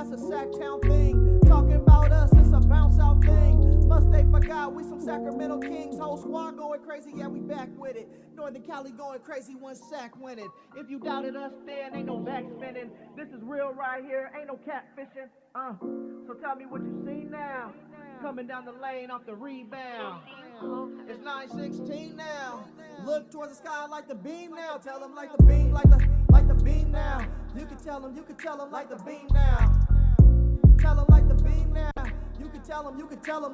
that's a Sactown thing. Talking about us, it's a bounce out thing. Must they forgot we some Sacramento Kings. Whole squad going crazy, yeah, we back with it. Northern Cali going crazy, one sack winning. If you doubted us then, ain't no back spinning. This is real right here, ain't no catfishing. So tell me what you see now. Coming down the lane off the rebound. It's 9-16 now. Look towards the sky like the beam now. Tell them like the beam, like the beam now. You can tell them like the beam now. Tell them like the beam now. You can tell them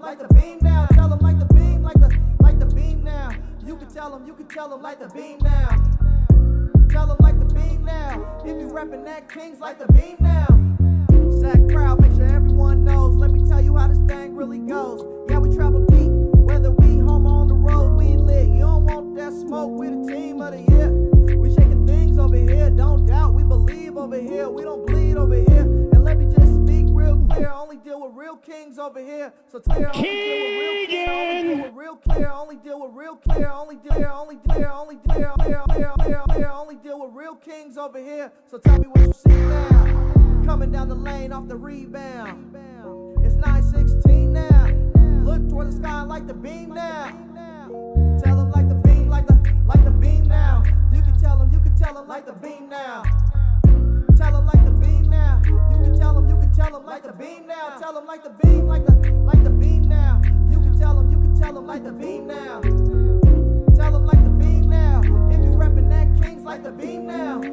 like the beam now. Tell them like the beam, like the beam now. You can tell them like the beam now. Tell them like the beam now. If you reppin' that Kings like the beam now. Sac proud, make sure everyone knows. Let me tell you how this thing really goes. Yeah, we travel deep, whether we home or on the road, we lit. You don't want that smoke, we the team of the year. We shaking things over here, don't doubt, we believe over here. We don't bleed over here. And let me just speak real clear, only deal with real kings over here. So clear, only deal with real clear, only deal with real clear, only deal with real kings over here. So tell me what you see now. Coming down the lane off the rebound. It's 9-16 now. Look toward the sky like the beam now. Tell them like the beam, like the beam now. You can tell them like the beam now. Tell them like the beam now. You can tell them like the beam now. Tell them like the beam, like the beam now. You can tell them like the beam now. Tell them like the beam now. If you reppin' that Kings like the beam now.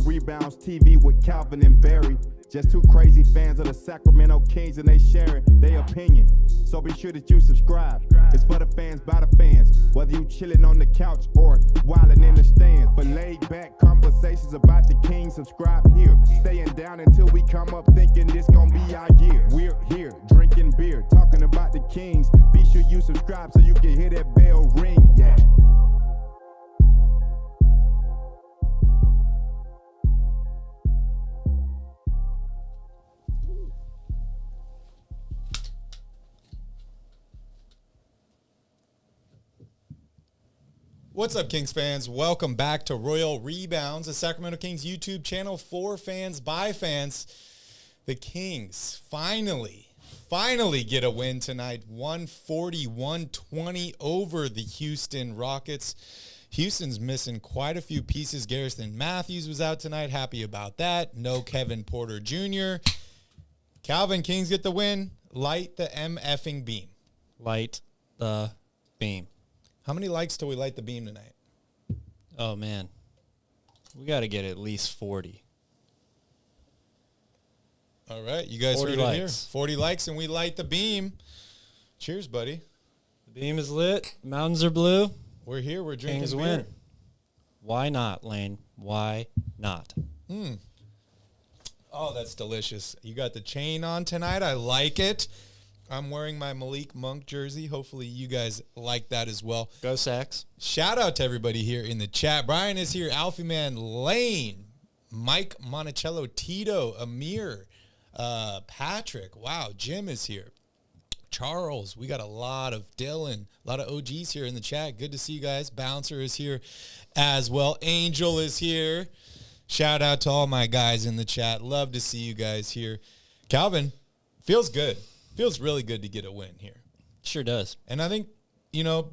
Rebounds TV with Calvin and Barry. Just two crazy fans of the Sacramento Kings, and they sharing their opinion. So be sure that you subscribe. It's for the fans by the fans. Whether you chilling on the couch or wildin' in the stands. For laid back conversations about the Kings, subscribe here. Staying down until we come up thinking this gon' be our year. We're here drinking beer, talking about the Kings. Be sure you subscribe so you can hear that bell ring. Yeah. What's up, Kings fans? Welcome back to Royal Rebounds, the Sacramento Kings YouTube channel for fans by fans. The Kings finally get a win tonight, 140-120 over the Houston Rockets. Houston's missing quite a few pieces. Garrison Matthews was out tonight. Happy about that. No Kevin Porter Jr. Calvin, Kings get the win. Light the MFing beam. Light the beam. How many likes till we light the beam tonight? Oh, man. We got to get at least 40. All right. You guys heard it here. 40 likes and we light the beam. Cheers, buddy. The beam is lit. Mountains are blue. We're here. We're drinking Kings beer. win. Why not, Lane? Why not? Oh, that's delicious. You got the chain on tonight. I like it. I'm wearing my Malik Monk jersey. Hopefully you guys like that as well. Go Sacs. Shout out to everybody here in the chat. Brian is here. Alfie Man, Lane, Mike Monticello, Tito, Amir, Patrick. Wow, Jim is here. Charles, we got a lot of Dylan, a lot of OGs here in the chat. Good to see you guys. Bouncer is here as well. Angel is here. Shout out to all my guys in the chat. Love to see you guys here. Calvin, feels good. Feels really good to get a win here. Sure does. And I think,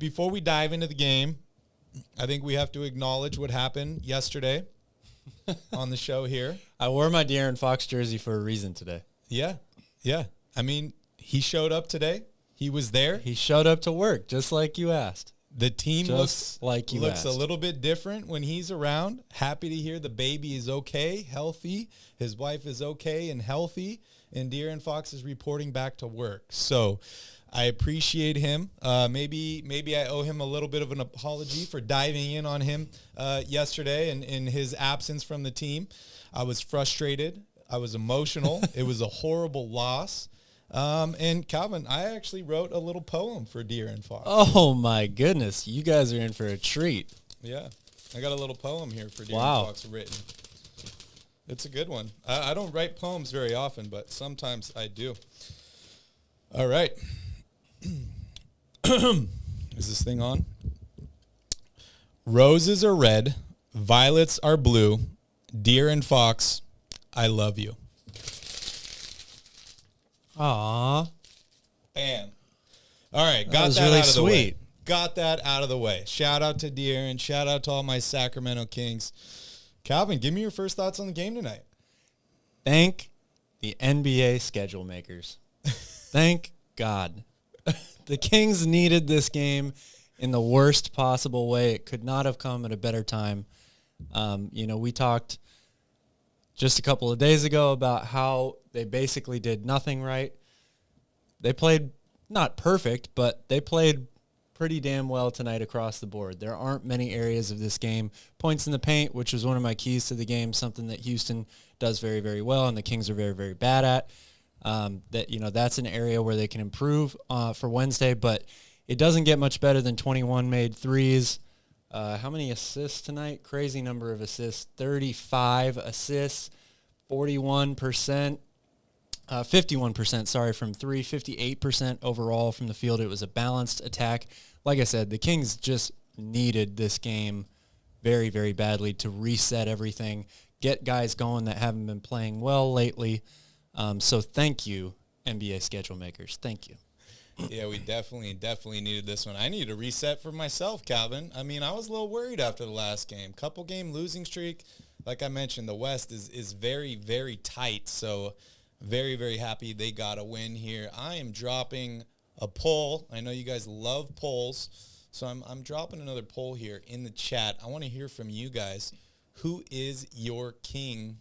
before we dive into the game, I think we have to acknowledge what happened yesterday on the show here. I wore my De'Aaron Fox jersey for a reason today. Yeah. I mean, he showed up today. He was there. He showed up to work, just like you asked. The team looks a little bit different when he's around. Happy to hear the baby is okay, healthy. His wife is okay and healthy. And De'Aaron Fox is reporting back to work. So I appreciate him. Maybe I owe him a little bit of an apology for diving in on him yesterday and in his absence from the team. I was frustrated. I was emotional. It was a horrible loss. And Calvin, I actually wrote a little poem for De'Aaron Fox. Oh, my goodness. You guys are in for a treat. Yeah. I got a little poem here for De'Aaron Wow. Fox written. It's a good one. I don't write poems very often, but sometimes I do. All right. Is this thing on? Roses are red, violets are blue. De'Aaron Fox, I love you. Aw. Bam. All right, got was that really out of the way. sweet. Got that out of the way. Shout out to De'Aaron. Shout out to all my Sacramento Kings. Calvin, give me your first thoughts on the game tonight. Thank the NBA schedule makers. Thank God. The Kings needed this game in the worst possible way. It could not have come at a better time. We talked just a couple of days ago about how they basically did nothing right. They played not perfect, but they played pretty damn well tonight across the board. There aren't many areas of this game. Points in the paint, which was one of my keys to the game, something that Houston does very, very well, and the Kings are very, very bad at. That's an area where they can improve for Wednesday, but it doesn't get much better than 21 made threes. How many assists tonight? Crazy number of assists. 35 assists, 41%. 51%, from three, 58% overall from the field. It was a balanced attack. Like I said, the Kings just needed this game very, very badly to reset everything, get guys going that haven't been playing well lately. So thank you, NBA schedule makers. Thank you. Yeah, we definitely needed this one. I needed a reset for myself, Calvin. I mean, I was a little worried after the last game. Couple game losing streak. Like I mentioned, the West is very, very tight. So very, very happy they got a win here. I am dropping a poll. I know you guys love polls. So I'm dropping another poll here in the chat. I want to hear from you guys. Who is your king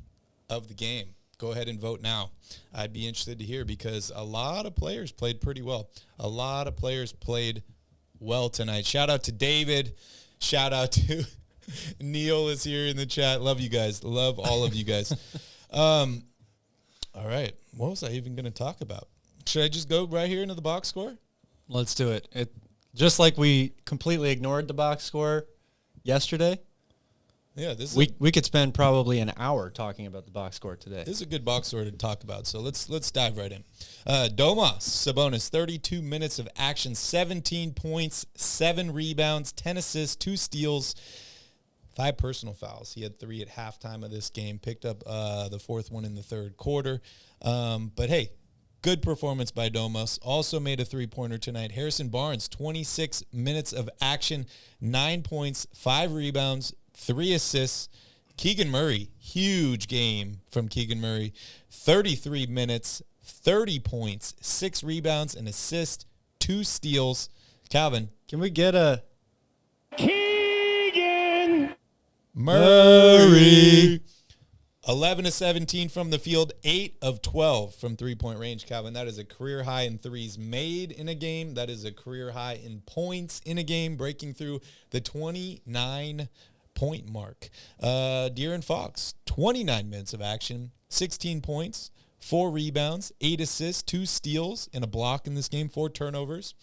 of the game? Go ahead and vote now. I'd be interested to hear because a lot of players played pretty well. A lot of players played well tonight. Shout out to David. Shout out to Neil is here in the chat. Love you guys. Love all of you guys. All right. What was I even going to talk about? Should I just go right here into the box score? Let's do it. Just like we completely ignored the box score yesterday. Yeah, this is We could spend probably an hour talking about the box score today. This is a good box score to talk about, so let's dive right in. Domas Sabonis, 32 minutes of action, 17 points, 7 rebounds, 10 assists, 2 steals, 5 personal fouls. He had 3 at halftime of this game, picked up the 4th one in the 3rd quarter. But hey, good performance by Domas. Also made a 3-pointer tonight. Harrison Barnes, 26 minutes of action, 9 points, 5 rebounds, 3 assists. Keegan Murray, huge game from Keegan Murray. 33 minutes, 30 points, 6 rebounds, an assist, 2 steals. Calvin. Can we get a Keegan Murray. 11 of 17 from the field, 8 of 12 from three-point range, Calvin. That is a career high in threes made in a game. That is a career high in points in a game, breaking through the 29-point mark. De'Aaron Fox, 29 minutes of action, 16 points, 4 rebounds, 8 assists, 2 steals, and a block in this game, 4 turnovers.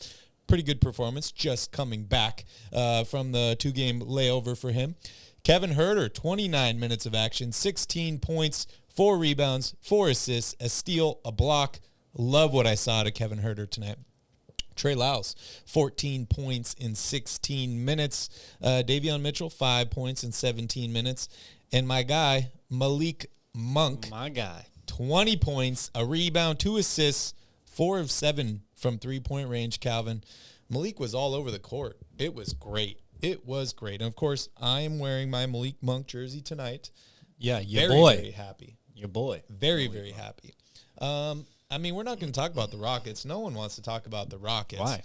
Pretty good performance, just coming back from the 2-game layover for him. Kevin Huerter, 29 minutes of action, 16 points, 4 rebounds, 4 assists, a steal, a block. Love what I saw out of Kevin Huerter tonight. Trey Lyles, 14 points in 16 minutes. Davion Mitchell, 5 points in 17 minutes. And my guy, Malik Monk. My guy. 20 20 points, a rebound, 2 assists, 4 of 7 from three-point range, Calvin. Malik was all over the court. It was great. It was great. And, of course, I am wearing my Malik Monk jersey tonight. Yeah, Very, very happy. Your boy. Very, very happy. I mean, we're not going to talk about the Rockets. No one wants to talk about the Rockets. Why?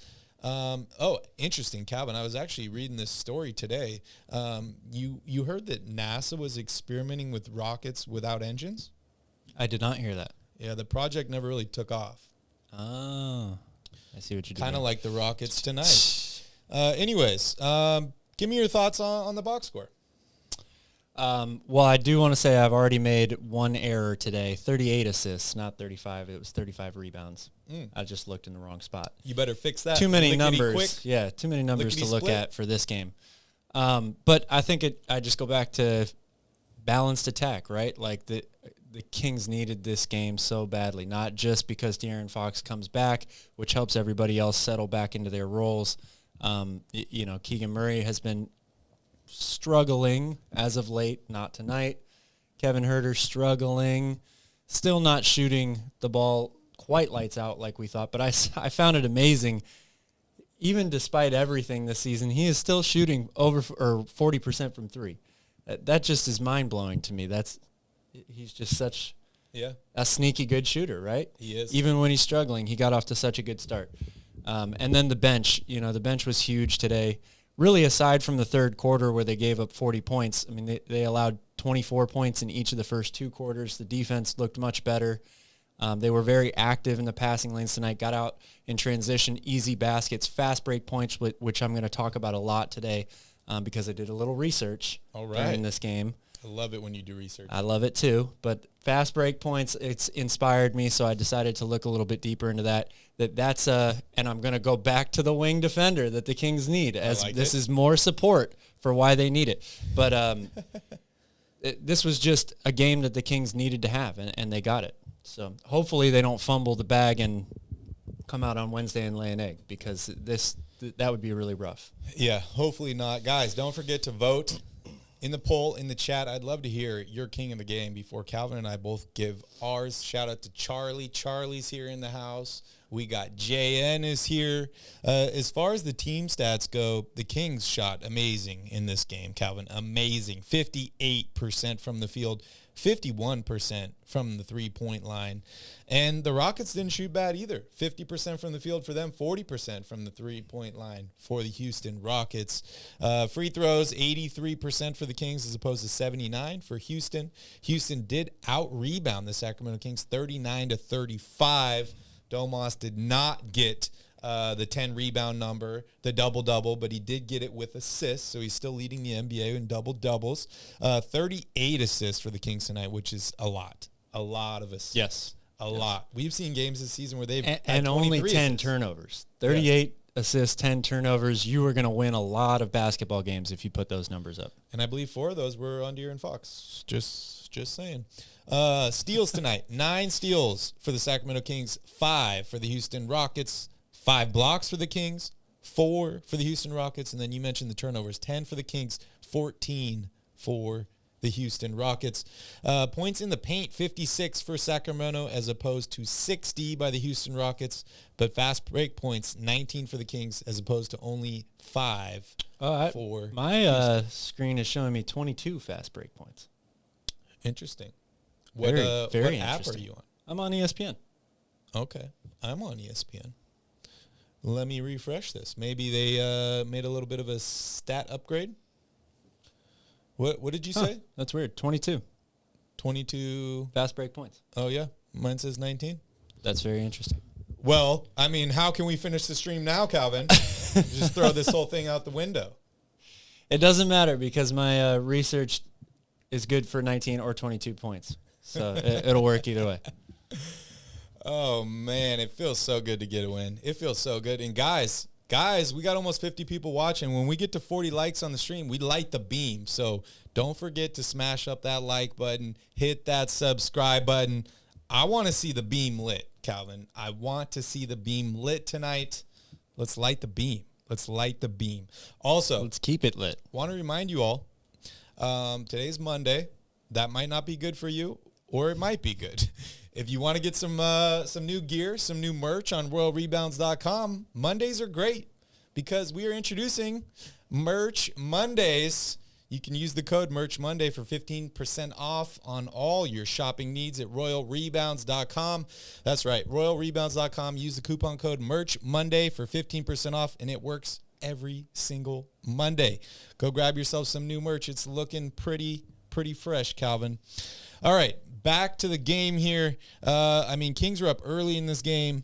Interesting, Calvin. I was actually reading this story today. You heard that NASA was experimenting with rockets without engines? I did not hear that. Yeah, the project never really took off. Oh, I see what you're doing. Kind of like the Rockets tonight. Anyways, give me your thoughts on the box score. Well, I do want to say I've already made one error today. 38 assists, not 35. It was 35 rebounds. I just looked in the wrong spot. You better fix that. Too many Lickety numbers. quick. Yeah, too many numbers to look Lickety-split. at for this game. But I think I just go back to balanced attack, right? Like the Kings needed this game so badly, not just because De'Aaron Fox comes back, which helps everybody else settle back into their roles. Keegan Murray has been struggling as of late, not tonight. Kevin Huerter struggling, still not shooting the ball quite lights out like we thought, but I found it amazing. Even despite everything this season, he is still shooting over 40% from three. That just is mind-blowing to me. He's just such a sneaky good shooter, right? He is. Even when he's struggling, he got off to such a good start. And then the bench, the bench was huge today. Really, aside from the third quarter where they gave up 40 points, I mean, they allowed 24 points in each of the first 2 quarters. The defense looked much better. They were very active in the passing lanes tonight, got out in transition, easy baskets, fast break points, which I'm going to talk about a lot today because I did a little research during this game. I love it when you do research. I love it too. But fast break points, it's inspired me, so I decided to look a little bit deeper into that. And I'm going to go back to the wing defender that the Kings need, as this is more support for why they need it. But this was just a game that the Kings needed to have, and they got it. So hopefully they don't fumble the bag and come out on Wednesday and lay an egg, because that would be really rough. Yeah, hopefully not. Guys, don't forget to vote in the poll, in the chat. I'd love to hear your king of the game before Calvin and I both give ours. Shout out to Charlie. Charlie's here in the house. We got JN is here. As far as the team stats go, the Kings shot amazing in this game, Calvin. Amazing. 58% from the field, 51% from the three-point line. And the Rockets didn't shoot bad either. 50% from the field for them, 40% from the three-point line for the Houston Rockets. Free throws, 83% for the Kings as opposed to 79% for Houston. Houston did out-rebound the Sacramento Kings 39-35. Domas did not get the 10 rebound number, the double-double, but he did get it with assists, so he's still leading the NBA in double-doubles. 38 assists for the Kings tonight, which is a lot of assists. Yes. A lot. We've seen games this season where they've and only 10 assists. Turnovers. 38 assists, 10 turnovers. You are going to win a lot of basketball games if you put those numbers up. And I believe 4 of those were on De'Aaron Fox. Just saying. Steals tonight. 9 steals for the Sacramento Kings, 5 for the Houston Rockets, 5 blocks for the Kings, 4 for the Houston Rockets, and then you mentioned the turnovers, 10 for the Kings, 14 for the Houston Rockets. Points in the paint, 56 for Sacramento as opposed to 60 by the Houston Rockets, but fast break points, 19 for the Kings as opposed to only 5 for my screen is showing me 22 fast break points. Interesting. Very what app are you on? I'm on ESPN. Okay. I'm on ESPN. Let me refresh this. Maybe they made a little bit of a stat upgrade. What did you say? That's weird. 22. 22 fast break points. Oh, yeah. Mine says 19. That's very interesting. Well, I mean, how can we finish the stream now, Calvin? Just throw this whole thing out the window. It doesn't matter because my research is good for 19 or 22 points. So it'll work either way. Oh, man, it feels so good to get a win. It feels so good. And guys, we got almost 50 people watching. When we get to 40 likes on the stream, we light the beam. So don't forget to smash up that like button, hit that subscribe button. I want to see the beam lit, Calvin. I want to see the beam lit tonight. Let's light the beam. Let's light the beam. Also, let's keep it lit. Want to remind you all, today's Monday. That might not be good for you, or it might be good. If you want to get some new gear, some new merch on RoyalRebounds.com, Mondays are great because we are introducing Merch Mondays. You can use the code Merch Monday for 15% off on all your shopping needs at RoyalRebounds.com. That's right, RoyalRebounds.com. Use the coupon code Merch Monday for 15% off, and it works every single Monday. Go grab yourself some new merch. It's looking pretty fresh, Calvin. All right, back to the game here. Kings were up early in this game.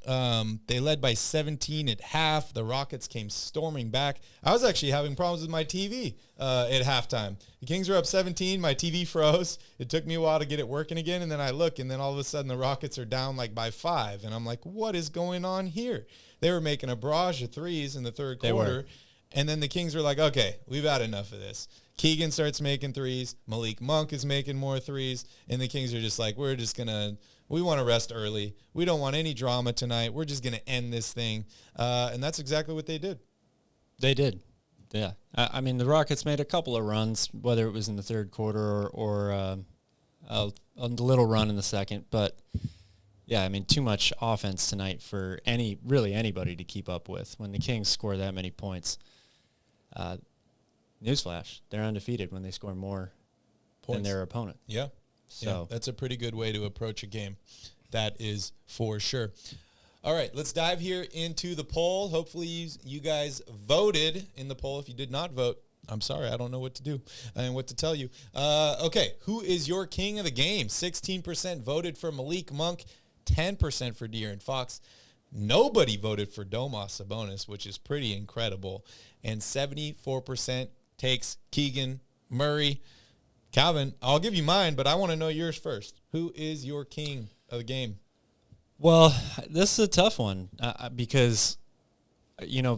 They led by 17 at half. The Rockets came storming back. I was actually having problems with my TV at halftime. The Kings were up 17. My TV froze. It took me a while to get it working again, and then I look, and then all of a sudden the Rockets are down like by 5, and I'm like, what is going on here? They were making a barrage of threes in the third quarter, And then the Kings were like, okay, we've had enough of this. Keegan starts making threes. Malik Monk is making more threes. And the Kings are just like, we want to rest early. We don't want any drama tonight. We're just going to end this thing. And that's exactly what they did. They did. Yeah. I mean, the Rockets made a couple of runs, whether it was in the third quarter or a little run in the second. But, yeah, I mean, too much offense tonight for anybody to keep up with. When the Kings score that many points, newsflash, they're undefeated when they score more than their opponent. Yeah. So yeah, that's a pretty good way to approach a game. That is for sure. All right, let's dive here into the poll. Hopefully you guys voted in the poll. If you did not vote, I'm sorry. I don't know what to do and what to tell you. Okay, who is your king of the game? 16% voted for Malik Monk, 10% for De'Aaron Fox. Nobody voted for Domas Sabonis, which is pretty incredible. And 74% takes Keegan Murray. Calvin, I'll give you mine, but I want to know yours first. Who is your king of the game? Well, this is a tough one because,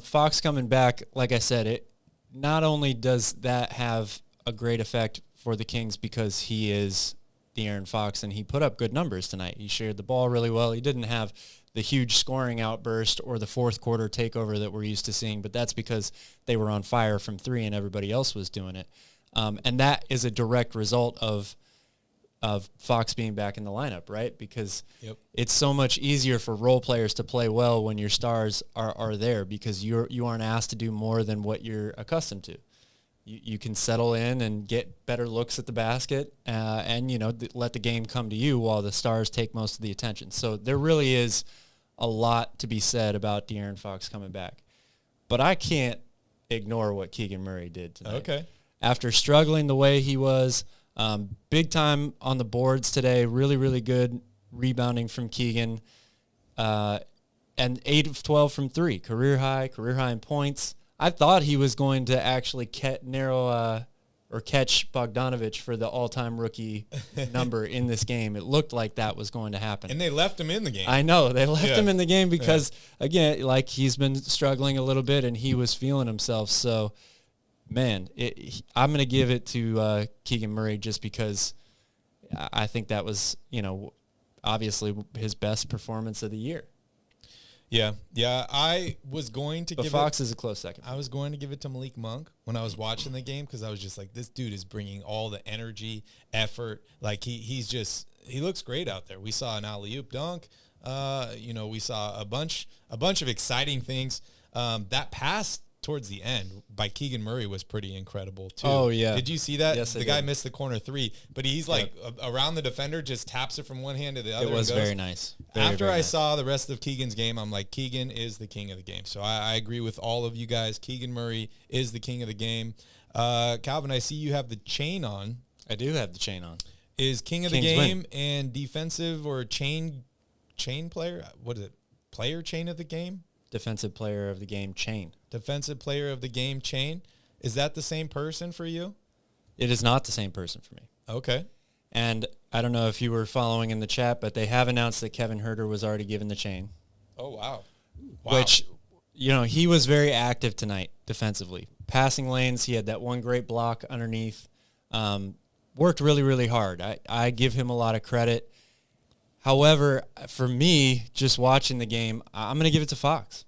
Fox coming back, like I said, it not only does that have a great effect for the Kings because he is De'Aaron Fox and he put up good numbers tonight. He shared the ball really well. He didn't have the huge scoring outburst or the fourth quarter takeover that we're used to seeing, but that's because they were on fire from three and everybody else was doing it. And that is a direct result of Fox being back in the lineup, right? Because it's so much easier for role players to play well when your stars are there because you aren't asked to do more than what you're accustomed to. You can settle in and get better looks at the basket and let the game come to you while the stars take most of the attention. So there really is a lot to be said about De'Aaron Fox coming back. But I can't ignore what Keegan Murray did tonight. Okay. After struggling the way he was, big time on the boards today, really, really good rebounding from Keegan, and 8 of 12 from three, career high in points. I thought he was going to actually catch Bogdanovich for the all-time rookie number in this game. It looked like that was going to happen. And they left him in the game. I know. They left him in the game because, again, like he's been struggling a little bit and he was feeling himself. So, man, I'm going to give it to Keegan Murray just because I think that was, obviously his best performance of the year. Yeah, I was going to give Fox is a close second. I was going to give it to Malik Monk when I was watching the game because I was just like, this dude is bringing all the energy, effort. Like he looks great out there. We saw an alley-oop dunk. We saw a bunch of exciting things. That pass towards the end by Keegan Murray was pretty incredible too. Oh yeah. Did you see that? Yes, the guy missed the corner three, but he's like around the defender, just taps it from one hand to the other. It was very nice. After I saw the rest of Keegan's game, I'm like, Keegan is the king of the game. So I agree with all of you guys. Keegan Murray is the king of the game. Calvin, I see you have the chain on. I do have the chain on. Is king of the game and defensive or chain player? What is it? Player chain of the game? Defensive player of the game chain. Defensive player of the game chain. Is that the same person for you? It is not the same person for me. Okay. And I don't know if you were following in the chat, but they have announced that Kevin Huerter was already given the chain. Oh, wow. Which, he was very active tonight defensively. Passing lanes, he had that one great block underneath. Worked really, really hard. I give him a lot of credit. However, for me, just watching the game, I'm going to give it to Fox.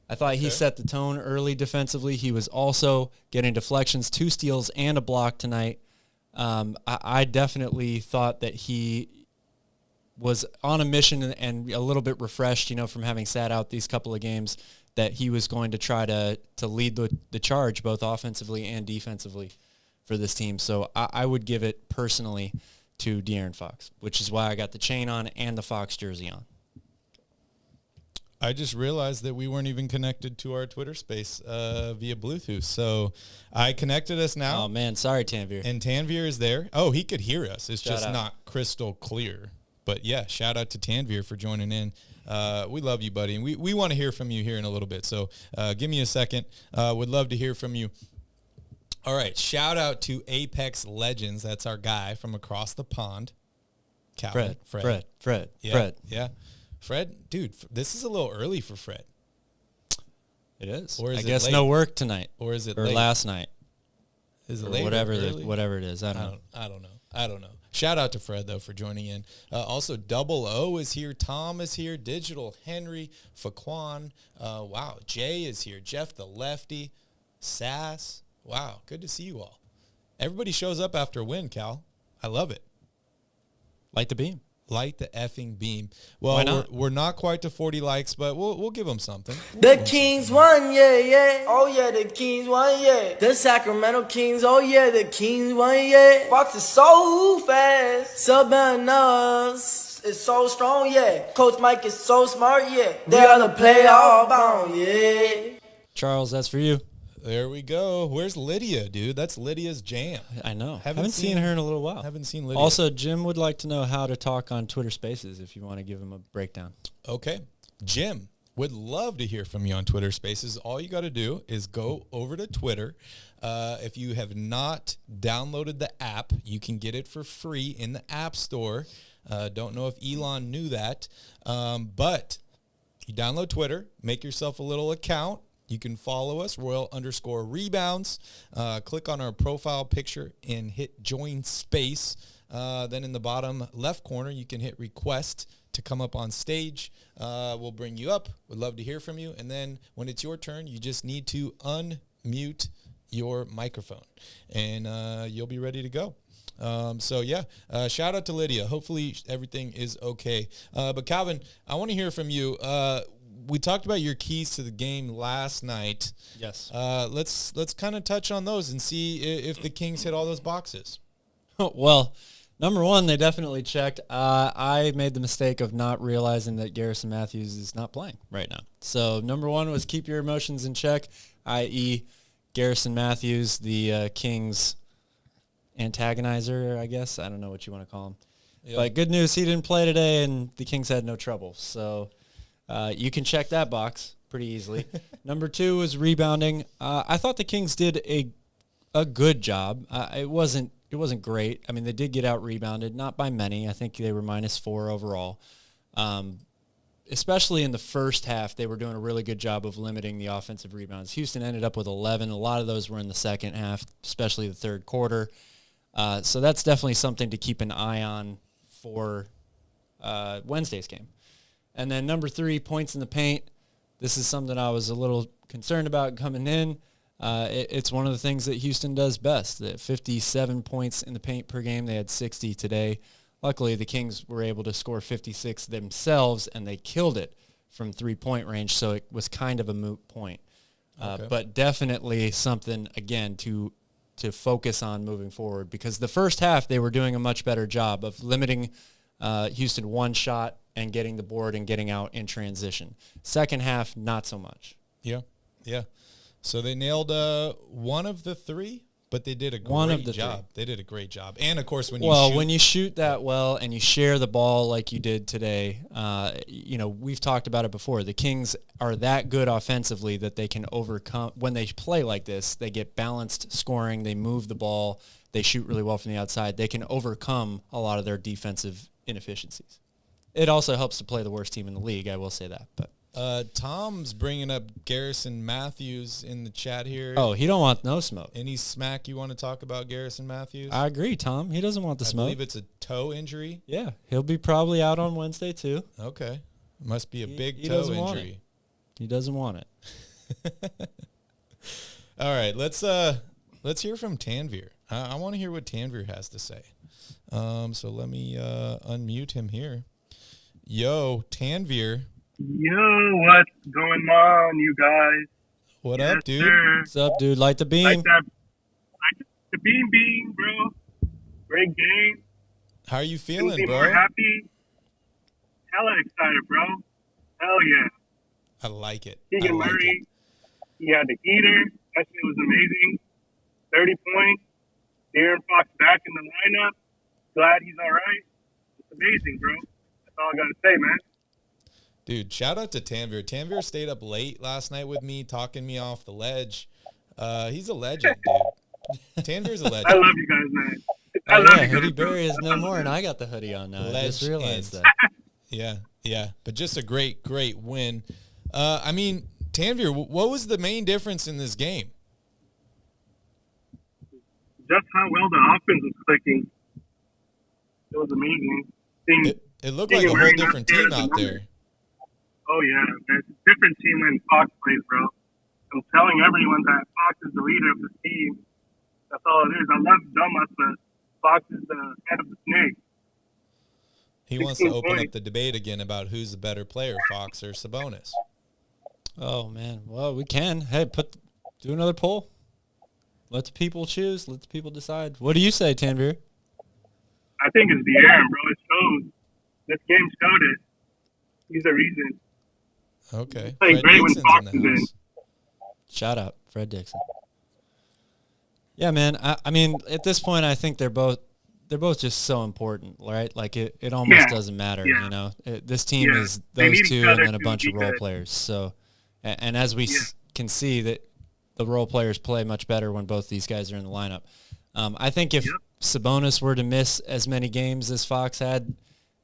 I thought he set the tone early defensively. He was also getting deflections, 2 steals, and a block tonight. I definitely thought that he was on a mission and a little bit refreshed, from having sat out these couple of games, that he was going to try to lead the charge both offensively and defensively for this team. So I would give it personally to De'Aaron Fox, which is why I got the chain on and the Fox jersey on. I just realized that we weren't even connected to our Twitter space via Bluetooth. So I connected us now. Oh, man. Sorry, Tanvir. And Tanvir is there. Oh, he could hear us. It's just not crystal clear. But, yeah, shout out to Tanvir for joining in. We love you, buddy. And we want to hear from you here in a little bit. So give me a second. Would love to hear from you. All right, shout out to Apex Legends. That's our guy from across the pond. Calvin. Fred. Yeah. Fred, dude, this is a little early for Fred. It is. Or is I it guess late? no work tonight. Or is it or late? last night? Is it Or late or whatever early? whatever it is. I don't know. I don't know. Shout out to Fred, though, for joining in. Also, Double O is here. Tom is here. Digital Henry. Faquan. Wow. Jay is here. Jeff the Lefty. Sass. Wow. Good to see you all. Everybody shows up after a win, Cal. I love it. Light the beam. Light the effing beam. Well, Why not? We're not quite to 40 likes, but we'll give them something. The Kings won, yeah, yeah. Oh, yeah, the Kings won, yeah. The Sacramento Kings, oh, yeah, the Kings won, yeah. Fox is so fast. Sabanas is so strong, yeah. Coach Mike is so smart, yeah. They are the playoff bound, yeah. Charles, that's for you. There we go. Where's Lydia, dude? That's Lydia's jam. I know. Haven't Haven't seen her in a little while. Haven't seen Lydia. Also, Jim would like to know how to talk on Twitter Spaces if you want to give him a breakdown. Okay. Jim, would love to hear from you on Twitter Spaces. All you got to do is go over to Twitter. If you have not downloaded the app, you can get it for free in the App Store. Don't know if Elon knew that. But you download Twitter, make yourself a little account. You can follow us, Royal_Rebounds. Click on our profile picture and hit join space. Then in the bottom left corner, you can hit request to come up on stage. We'll bring you up. We'd love to hear from you. And then when it's your turn, you just need to unmute your microphone, and you'll be ready to go. Shout out to Lydia. Hopefully everything is okay. But Calvin, I want to hear from you. We talked about your keys to the game last night. Yes. Let's kind of touch on those and see if the Kings hit all those boxes. Well, number one, they definitely checked. I made the mistake of not realizing that Garrison Matthews is not playing right now. So number one was keep your emotions in check, i.e. Garrison Matthews, the Kings antagonizer, I guess. I don't know what you want to call him. Yep. But good news, he didn't play today, and the Kings had no trouble. So you can check that box pretty easily. Number two was rebounding. I thought the Kings did a good job. It wasn't great. I mean, they did get out rebounded, not by many. I think they were -4 overall. Especially in the first half, they were doing a really good job of limiting the offensive rebounds. Houston ended up with 11. A lot of those were in the second half, especially the third quarter. So that's definitely something to keep an eye on for Wednesday's game. And then number three, points in the paint. This is something I was a little concerned about coming in. It's one of the things that Houston does best. That 57 points in the paint per game. They had 60 today. Luckily, the Kings were able to score 56 themselves, and they killed it from three-point range, so it was kind of a moot point. Okay. But definitely something, again, to focus on moving forward, because the first half they were doing a much better job of limiting Houston one shot and getting the board and getting out in transition. Second half, not so much. Yeah. So they nailed one of the three, but they did a One of great the job. three. They did a great job. And, of course, when you shoot that well and you share the ball like you did today, we've talked about it before. The Kings are that good offensively that they can overcome. When they play like this, they get balanced scoring. They move the ball. They shoot really well from the outside. They can overcome a lot of their defensive inefficiencies. It also helps to play the worst team in the league, I will say that. But Tom's bringing up Garrison Matthews in the chat here. oh, he don't want no smoke. Any smack you want to talk about Garrison Matthews? I agree, Tom. He doesn't want the I smoke. believe it's a toe injury. Yeah, he'll be probably out on Wednesday too. Okay. Must be a big he toe doesn't want injury. He doesn't want it. All right, let's hear from Tanvir. I want to hear what Tanvir has to say. So let me unmute him here. Yo, Tanvir. Yo, what's going on, you guys? What Yes, up, dude? sir. What's up, dude? Light the beam. Like the beam, bro. Great game. How are you Couldn't feeling, be bro? more happy. Hella excited, bro. Hell yeah. I like it. Keegan Murray, he had the heater. That shit was amazing. 30 points. De'Aaron Fox back in the lineup. Glad he's all right. It's amazing, bro. That's all I got to say, man. Dude, shout out to Tanvir. Tanvir stayed up late last night with me, talking me off the ledge. He's a legend, dude. Tanvir's a legend. I love you guys, man. I Oh, love yeah, you guys, Hoodie bro. Berry is no more, and I got the hoodie on now. I just realized that. Yeah. But just a great win. I mean, Tanvir, what was the main difference in this game? Just how well the offense was clicking. It was amazing. It looked like a whole different team out there. Oh, yeah. It's a different team when Fox plays, bro. I'm telling everyone that Fox is the leader of this team. That's all it is. I love Dumas, but Fox is the head of the snake. He wants to open up the debate again about who's the better player, Fox or Sabonis. Oh, man. Well, we can. Hey, do another poll. Let the people choose. Let the people decide. What do you say, Tanvir? I think it's the air, bro. It shows. This game showed it. He's the reason. Okay. He's playing great when Fox is in. Shout out, Fred Dixon. Yeah, man. I mean, at this point, I think they're both just so important, right? Like it almost doesn't matter, you know. This team is those two and then a bunch of role players. So, and as we can see that the role players play much better when both these guys are in the lineup. I think if Sabonis were to miss as many games as Fox had,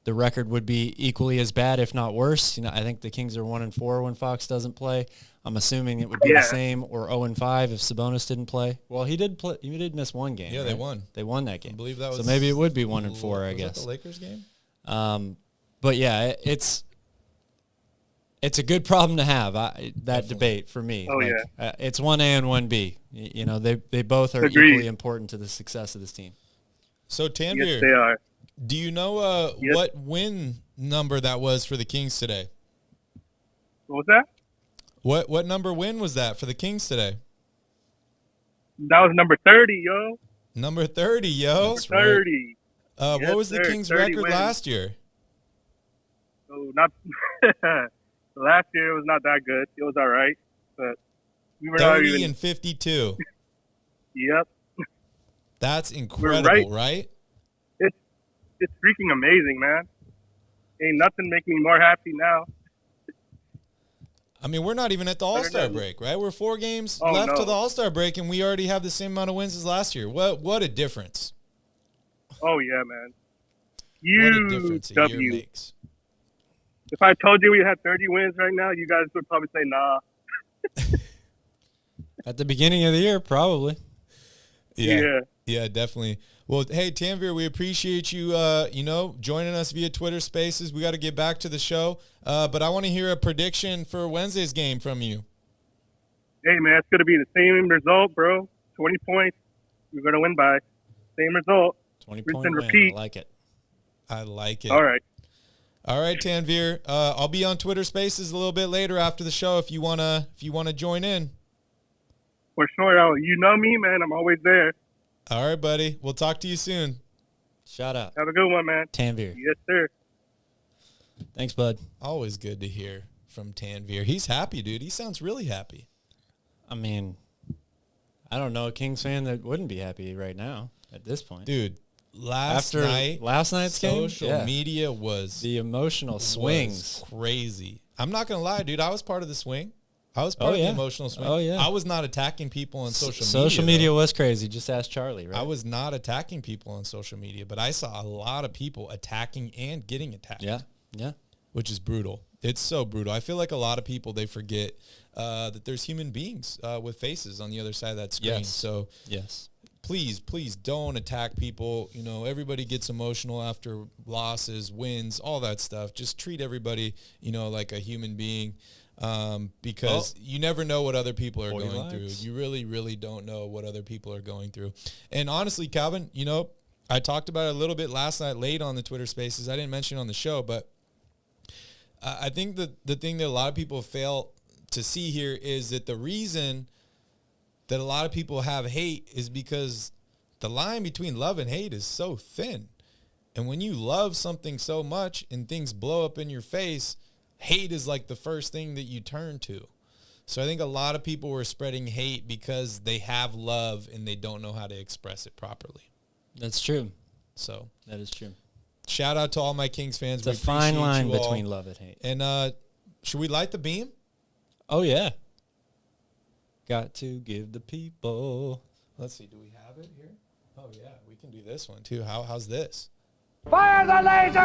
the record would be equally as bad, if not worse. You know, I think the Kings are 1-4 when Fox doesn't play. I'm assuming it would be the same, or 0-5 if Sabonis didn't play. Well, he did play. He did miss one game. Yeah, right? they won. They won that game. I believe that was. So maybe it would be 1-4. I guess. Was that the Lakers game? But yeah, it's a good problem to have. That debate for me. Oh it's 1A and 1B. You know, they both are equally important to the success of this team. So Tanvir, yes, they are. Do you know what win number that was for the Kings today? What was that? What number win was that for the Kings today? That was number 30, yo. Number 30, yo. That's 30. Right. What was the Kings' record wins. last year? Oh, not last year. It was not that good. It was all right, but we were 30 and 52. Yep. That's incredible, right? It's freaking amazing, man. Ain't nothing make me more happy now. I mean, we're not even at the All-Star break, right? We're 4 games left to the All-Star break, and we already have the same amount of wins as last year. What a difference. Oh, yeah, man. What a difference a year makes. If I told you we had 30 wins right now, you guys would probably say, nah. At the beginning of the year, probably. Yeah, definitely. Well, hey, Tanvir, we appreciate you, joining us via Twitter Spaces. We got to get back to the show, but I want to hear a prediction for Wednesday's game from you. Hey, man, it's going to be the same result, bro. 20 points. We're going to win by. Same result. 20-point win. Repeat. I like it. All right, Tanvir. I'll be on Twitter Spaces a little bit later after the show if you wanna join in. For sure. You know me, man. I'm always there. All right, buddy. We'll talk to you soon. Shout out. Have a good one, man. Tanvir. Yes, sir. Thanks, bud. Always good to hear from Tanvir. He's happy, dude. He sounds really happy. I mean, I don't know a Kings fan that wouldn't be happy right now at this point. Dude, last night's game, social media was the emotional swings. Crazy. I'm not going to lie, dude. I was part of the swing. I was part of the emotional swing. Oh, yeah. I was not attacking people on social media. Social media was crazy. Just ask Charlie, right? I was not attacking people on social media, but I saw a lot of people attacking and getting attacked. Yeah. Which is brutal. It's so brutal. I feel like a lot of people, they forget that there's human beings with faces on the other side of that screen. Yes. So please don't attack people. You know, everybody gets emotional after losses, wins, all that stuff. Just treat everybody, like a human being. Because you never know what other people are going through. You really, really don't know what other people are going through. And honestly, Calvin, I talked about it a little bit last night late on the Twitter Spaces. I didn't mention it on the show, but I think that the thing that a lot of people fail to see here is that the reason that a lot of people have hate is because the line between love and hate is so thin. And when you love something so much and things blow up in your face, hate is like the first thing that you turn to. So I think a lot of people were spreading hate because they have love and they don't know how to express it properly. That's true. So that is true. Shout out to all my Kings fans. It's a fine line between love and hate. And should we light the beam? Oh, yeah. Got to give the people. Let's see. Do we have it here? Oh, yeah. We can do this one, too. How's this? Fire the laser!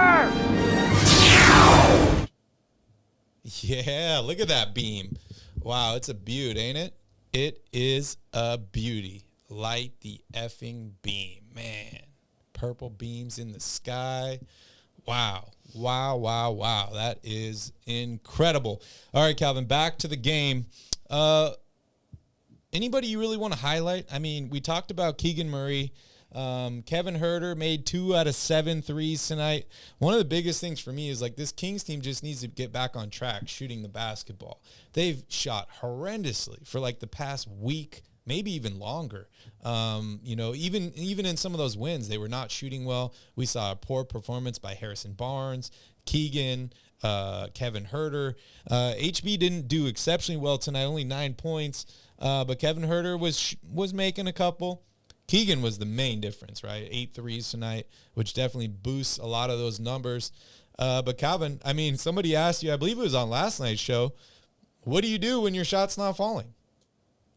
Yeah, look at that beam. Wow, it's a beaut, ain't it? It is a beauty. Light the effing beam, man. Purple beams in the sky. Wow. Wow, wow, wow. That is incredible. All right, Calvin, back to the game. Anybody you really want to highlight? I mean, we talked about Keegan Murray. Kevin Huerter made 2 out of 7 threes tonight. One of the biggest things for me is like this Kings team just needs to get back on track shooting the basketball. They've shot horrendously for like the past week, maybe even longer. Even in some of those wins, they were not shooting well. We saw a poor performance by Harrison Barnes, Keegan, Kevin Huerter. HB didn't do exceptionally well tonight, only 9 points. But Kevin Huerter was making a couple. Keegan was the main difference, right? 8 threes tonight, which definitely boosts a lot of those numbers. But Calvin, I mean, somebody asked you, I believe it was on last night's show, what do you do when your shot's not falling?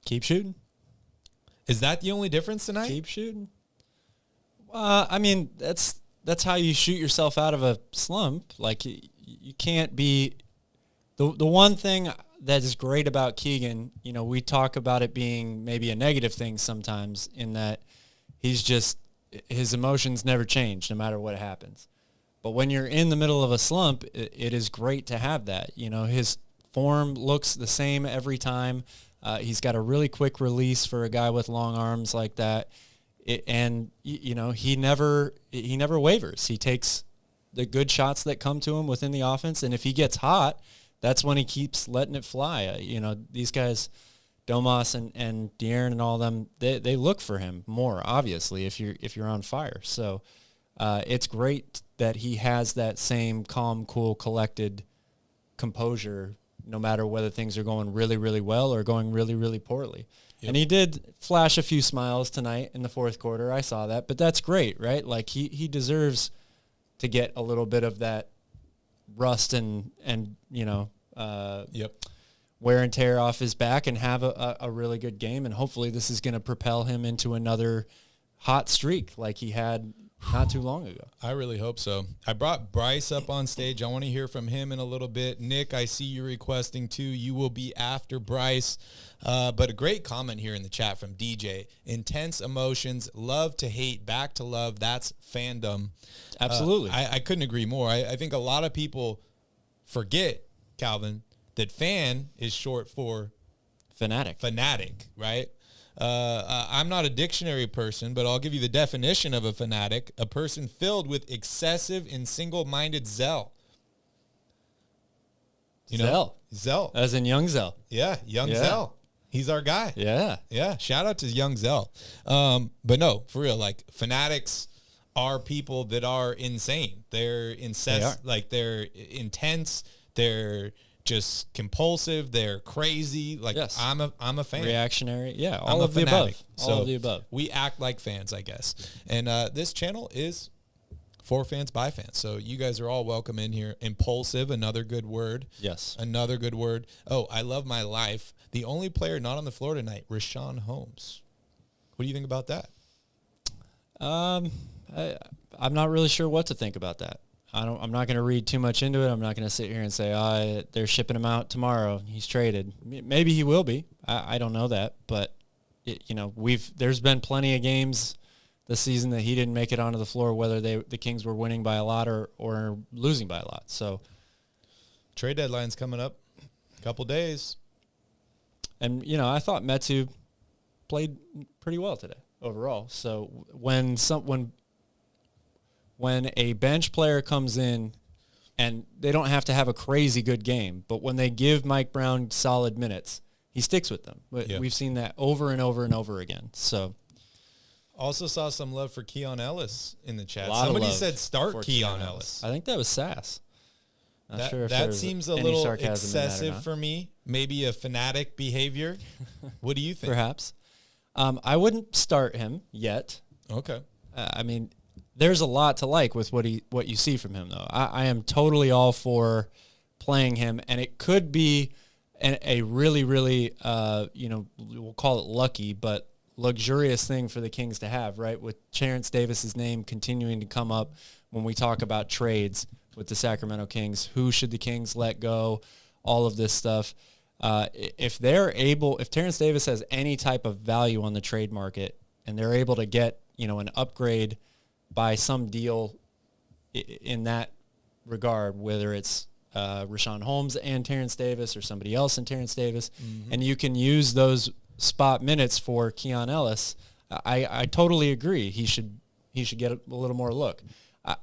Keep shooting. Is that the only difference tonight? Keep shooting. I mean, that's how you shoot yourself out of a slump. Like, you can't be the one thing that is great about Keegan, we talk about it being maybe a negative thing sometimes in that his emotions never change no matter what happens. But when you're in the middle of a slump, it is great to have that. His form looks the same every time. He's got a really quick release for a guy with long arms like that. He never wavers. He takes the good shots that come to him within the offense. And if he gets hot, that's when he keeps letting it fly. These guys, Domas and De'Aaron and all of them, they look for him more, obviously, if you're on fire. So it's great that he has that same calm, cool, collected composure no matter whether things are going really, really well or going really, really poorly. Yep. And he did flash a few smiles tonight in the fourth quarter. I saw that. But that's great, right? Like, he deserves to get a little bit of that rust and wear and tear off his back and have a really good game. And hopefully this is going to propel him into another hot streak like he had not too long ago. I really hope so. I brought Bryce up on stage. I want to hear from him in a little bit. Nick, I see you requesting too. You will be after Bryce. But a great comment here in the chat from DJ. Intense emotions, love to hate, back to love. That's fandom. Absolutely. I couldn't agree more. I think a lot of people forget, Calvin, that fan is short for fanatic, right? I'm not a dictionary person, but I'll give you the definition of a fanatic: a person filled with excessive and single-minded zeal. Zel. As in Young Zel. Yeah, Young Zel. He's our guy. Yeah. Shout out to Young Zel. But no, for real, like, fanatics are people that are insane. They're they're intense. They're just compulsive. They're crazy. Like, yes. I'm a fan. Reactionary. Yeah. All of the above. All of the above. We act like fans, I guess. And this channel is for fans by fans. So you guys are all welcome in here. Impulsive, another good word. Yes. Another good word. Oh, I love my life. The only player not on the floor tonight, Rashawn Holmes. What do you think about that? I'm not really sure what to think about that. I'm not going to read too much into it. I'm not going to sit here and say, they're shipping him out tomorrow. He's traded. Maybe he will be. I don't know that. But, there's been plenty of games this season that he didn't make it onto the floor, whether the Kings were winning by a lot or losing by a lot. So, trade deadline's coming up. A couple days. And, I thought Metu played pretty well today overall. So when a bench player comes in, and they don't have to have a crazy good game, but when they give Mike Brown solid minutes, he sticks with them. Yeah. We've seen that over and over and over again. So, also saw some love for Keon Ellis in the chat. Somebody said start Keon Ellis. I think that was sass. Not sure if that seems a little excessive for me. Maybe a fanatic behavior. What do you think? Perhaps. I wouldn't start him yet. Okay. There's a lot to like with what you see from him, though. I am totally all for playing him, and it could be a really, really, we'll call it lucky, but luxurious thing for the Kings to have, right? With Terrence Davis's name continuing to come up when we talk about trades with the Sacramento Kings. Who should the Kings let go? All of this stuff. If Terrence Davis has any type of value on the trade market and they're able to get, an upgrade by some deal in that regard, whether it's Rashawn Holmes and Terrence Davis or somebody else and Terrence Davis, and you can use those spot minutes for Keon Ellis, I totally agree. He should get a little more look.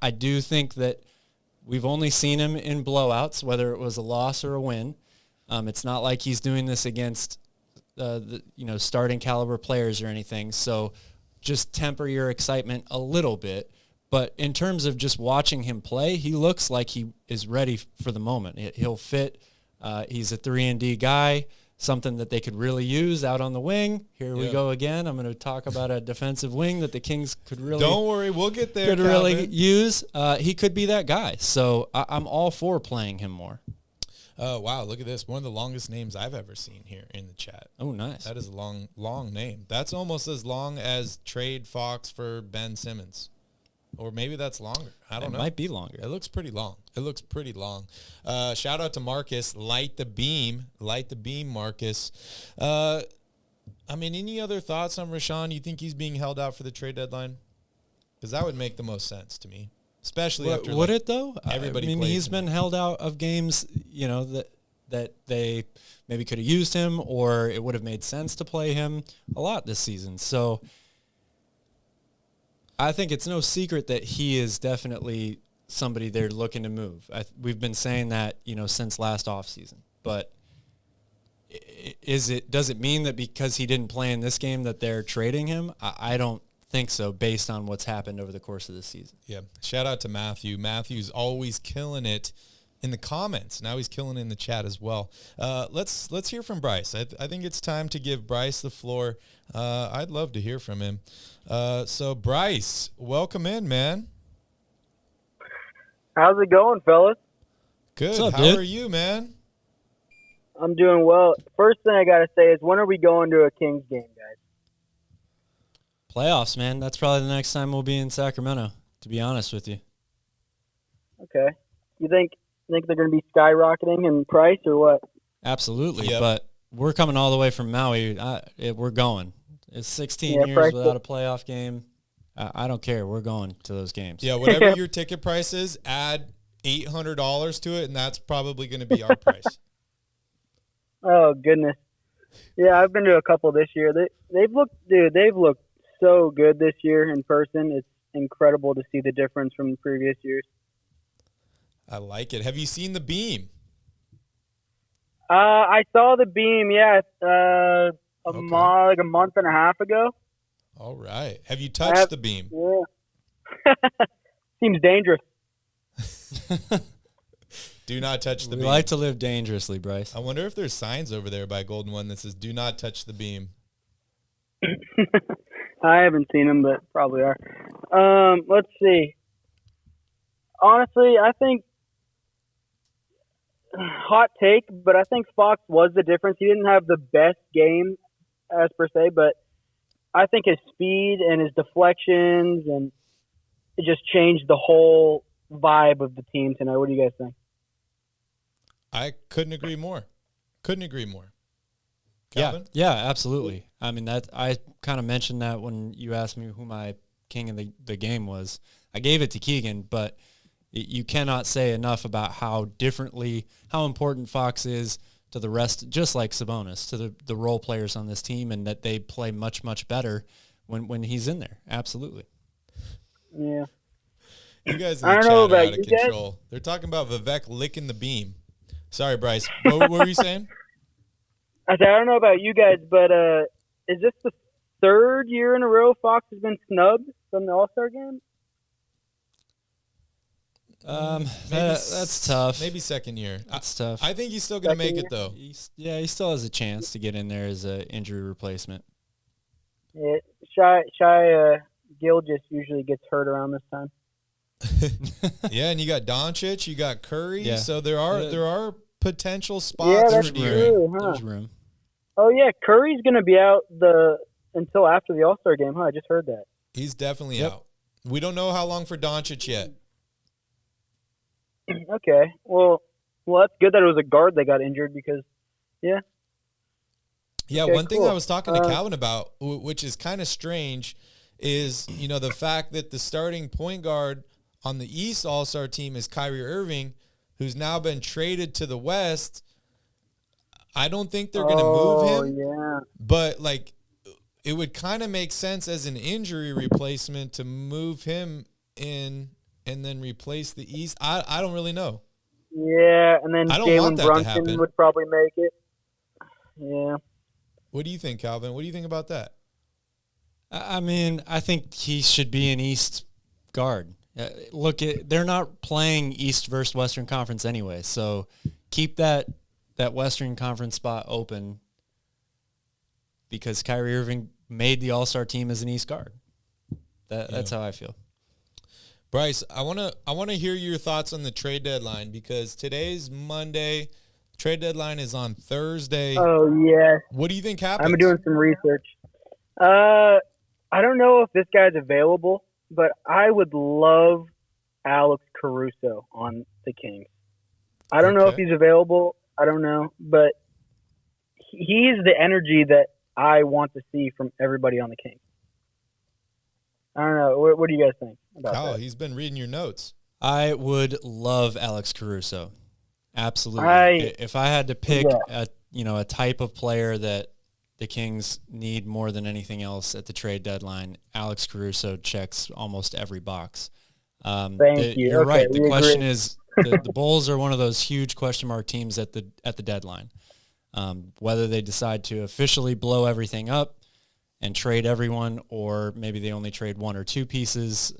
I do think that we've only seen him in blowouts, whether it was a loss or a win. It's not like he's doing this against starting caliber players or anything. So just temper your excitement a little bit. But in terms of just watching him play, he looks like he is ready for the moment. He'll fit. He's a 3-and-D guy, something that they could really use out on the wing. Here we go again. I'm going to talk about a defensive wing that the Kings could really... Don't worry, we'll get there, could really use. He could be that guy. So I'm all for playing him more. Oh, wow, look at this. One of the longest names I've ever seen here in the chat. Oh, nice. That is a long, long name. That's almost as long as trade Fox for Ben Simmons. Or maybe that's longer. I don't know. It might be longer. It looks pretty long. Shout out to Marcus. Light the beam, Marcus. Any other thoughts on Rashawn? You think he's being held out for the trade deadline? Because that would make the most sense to me. Especially after would it though? Everybody. He's been held out of games, that they maybe could have used him, or it would have made sense to play him a lot this season. So I think it's no secret that he is definitely somebody they're looking to move. We've been saying that, since last offseason. But does it mean that because he didn't play in this game that they're trading him? I don't think so, based on what's happened over the course of the season. Yeah. Shout out to Matthew. Matthew's always killing it in the comments. Now he's killing it in the chat as well. Let's hear from Bryce. I think it's time to give Bryce the floor. I'd love to hear from him. So Bryce, welcome in, man. How's it going, fellas? Good. What's up, How dude? are you, man? I'm doing well. First thing I got to say is, when are we going to a Kings game, guys? Playoffs, man. That's probably the next time we'll be in Sacramento, to be honest with you. Okay. You think they're going to be skyrocketing in price or what? Absolutely. Yep. But we're coming all the way from Maui. We're going. It's 16 years price without a playoff game. I don't care. We're going to those games. Yeah, whatever your ticket price is, add $800 to it, and that's probably going to be our price. Oh, goodness. Yeah, I've been to a couple this year. They've looked so good this year in person. It's incredible to see the difference from the previous years. I like it. Have you seen the beam? I saw the beam, Okay. like a month and a half ago. All right. Have you touched the beam? Yeah. Seems dangerous. Do not touch the We beam. like to live dangerously, Bryce. I wonder if there's signs over there by Golden One that says, do not touch the beam. I haven't seen them, but probably are. Let's see. Honestly, I think hot take, but I think Fox was the difference. He didn't have the best game as per se, but I think his speed and his deflections and it just changed the whole vibe of the team tonight. What do you guys think? I couldn't agree more. Calvin? Yeah, absolutely. I mean, that I kind of mentioned that when you asked me who my king of the game was. I gave it to Keegan, but you cannot say enough about how important Fox is to the rest, just like Sabonis, to the role players on this team, and that they play much, much better when he's in there. Absolutely. Yeah. You guys in I the don't chat know are about out of you guys. control. They're talking about Vivek licking the beam. Sorry, Bryce. What were you saying? I don't know about you guys, but is this the third year in a row Fox has been snubbed from the All-Star game? That's tough. Maybe second year. That's tough. I think he's still going to make it, though. He still has a chance to get in there as an injury replacement. Yeah, Shy Gilgeous usually gets hurt around this time. Yeah, and you got Doncic, you got Curry, Yeah. so there are potential Yeah, spots that's for true. Deering. Huh? There's room. Oh yeah, Curry's gonna be out until after the All-Star game. Huh? I just heard that. He's definitely out. We don't know how long for Doncic yet. Okay, well, that's good that it was a guard that got injured because Yeah. Yeah, Okay, one thing cool. I was talking to Calvin about, which is kind of strange, is, the fact that the starting point guard on the East All-Star team is Kyrie Irving, who's now been traded to the West. I don't think they're going to move him. Yeah. But, it would kind of make sense as an injury replacement to move him in and then replace the East. I don't really know. Yeah, and then I don't want Jalen that to Brunson happen. would probably make it. Yeah. What do you think, Calvin? What do you think about that? I mean, I think he should be an East guard. They're not playing East versus Western Conference anyway, so keep that Western Conference spot open because Kyrie Irving made the All-Star team as an East guard. That's how I feel. Bryce, I wanna hear your thoughts on the trade deadline because today's Monday. Trade deadline is on Thursday. Oh, yeah. What do you think happens? I'm doing some research. I don't know if this guy's available, but I would love Alex Caruso on the Kings. I don't know if he's available. I don't know, but he's the energy that I want to see from everybody on the Kings. I don't know. What do you guys think about that? He's been reading your notes. I would love Alex Caruso. Absolutely. If I had to pick a type of player that the Kings need more than anything else at the trade deadline, Alex Caruso checks almost every box. Thank you. You're right. The we question agree. is the Bulls are one of those huge question mark teams at the deadline. Whether they decide to officially blow everything up and trade everyone, or maybe they only trade one or two pieces,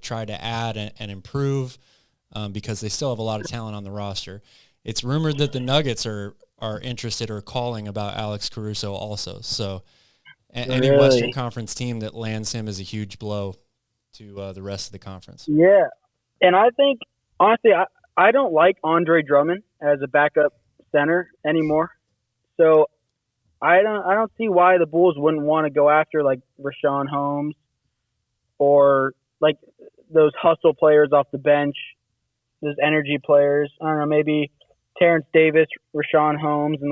try to add and improve because they still have a lot of talent on the roster. It's rumored that the Nuggets are interested or calling about Alex Caruso also. So any Western Conference team that lands him is a huge blow to the rest of the conference. Yeah. And I think, honestly, I don't like Andre Drummond as a backup center anymore. So I don't see why the Bulls wouldn't want to go after like Rashawn Holmes or like those hustle players off the bench, those energy players. I don't know, maybe Terrence Davis, Rashawn Holmes, and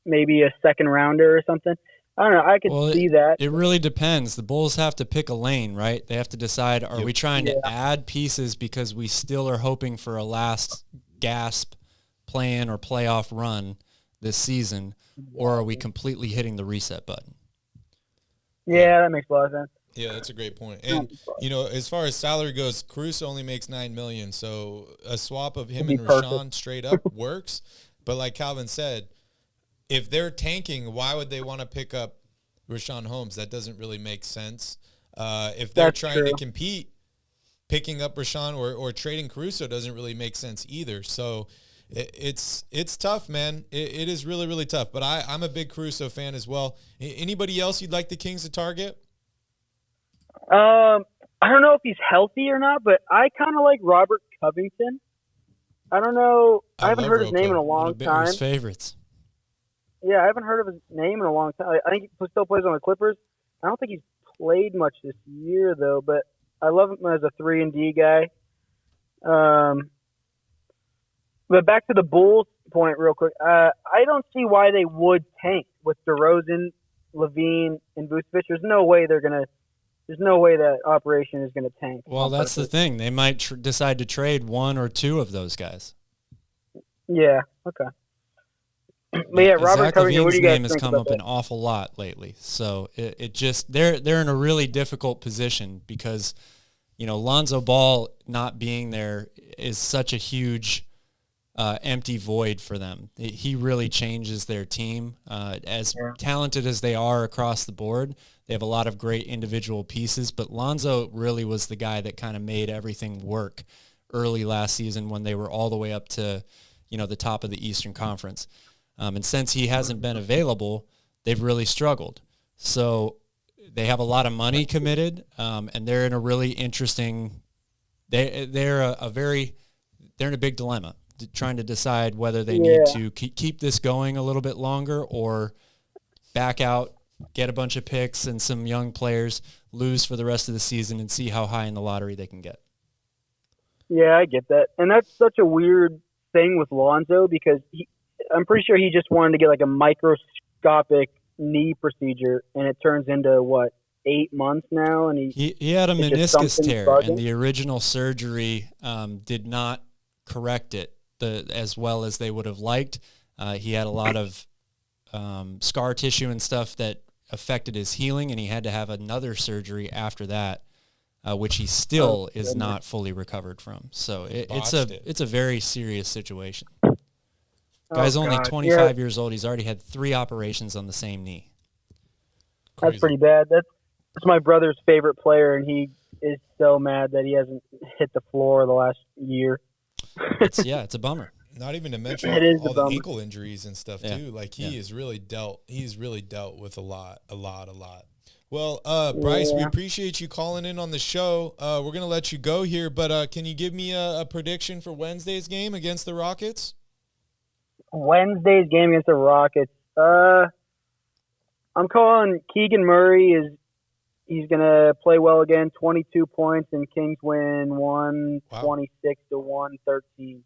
maybe a second rounder or something. I don't know. I could see that. It really depends. The Bulls have to pick a lane, right? They have to decide, are we trying to add pieces because we still are hoping for a last gasp play-in or playoff run this season, or are we completely hitting the reset button? Yeah, that makes a lot of sense. Yeah, that's a great point. And, as far as salary goes, Caruso only makes $9 million, so a swap of him and Rashawn straight up works. But like Calvin said, if they're tanking, why would they want to pick up Rashawn Holmes? That doesn't really make sense. If they're trying to compete, picking up Rashawn or trading Caruso doesn't really make sense either. So it's tough, man. It is really, really tough. But I'm a big Caruso fan as well. Anybody else you'd like the Kings to target? I don't know if he's healthy or not, but I kind of like Robert Covington. I don't know. I haven't heard his name in a long time. His favorites. Yeah, I haven't heard of his name in a long time. I think he still plays on the Clippers. I don't think he's played much this year, though, but I love him as a 3-and-D guy. But back to the Bulls point real quick. I don't see why they would tank with DeRozan, Levine, and Vucevic. There's no way that operation is going to tank. Well, that's the thing. They might decide to trade one or two of those guys. Yeah, okay. But yeah, Robert Covington, what do you guys name has think come about up that? an awful lot lately. So it just they're in a really difficult position because, Lonzo Ball not being there is such a huge empty void for them. He really changes their team. As talented as they are across the board, they have a lot of great individual pieces, but Lonzo really was the guy that kind of made everything work early last season when they were all the way up to, the top of the Eastern Conference. And since he hasn't been available, they've really struggled. So they have a lot of money committed, and they're in a really interesting. They're in a big dilemma, trying to decide whether they need to keep this going a little bit longer or back out, get a bunch of picks and some young players, lose for the rest of the season, and see how high in the lottery they can get. Yeah, I get that, and that's such a weird thing with Lonzo because I'm pretty sure he just wanted to get like a microscopic knee procedure, and it turns into what, 8 months now, and he had a it's just meniscus something tear, bugging. and the original surgery did not correct it as well as they would have liked. He had a lot of scar tissue and stuff that affected his healing, and he had to have another surgery after that, which he still is not fully recovered from. So it's a very serious situation. Guy's only 25 years old. He's already had 3 operations on the same knee. That's pretty bad. That's my brother's favorite player, and he is so mad that he hasn't hit the floor the last year. It's a bummer. Not even to mention all the ankle injuries and stuff too. Like he's really dealt with a lot. Well, Bryce, we appreciate you calling in on the show. We're going to let you go here, but can you give me a prediction for Wednesday's game against the Rockets? Wednesday's game against the Rockets. I'm calling Keegan Murray he's going to play well again, 22 points, and Kings win 126-113.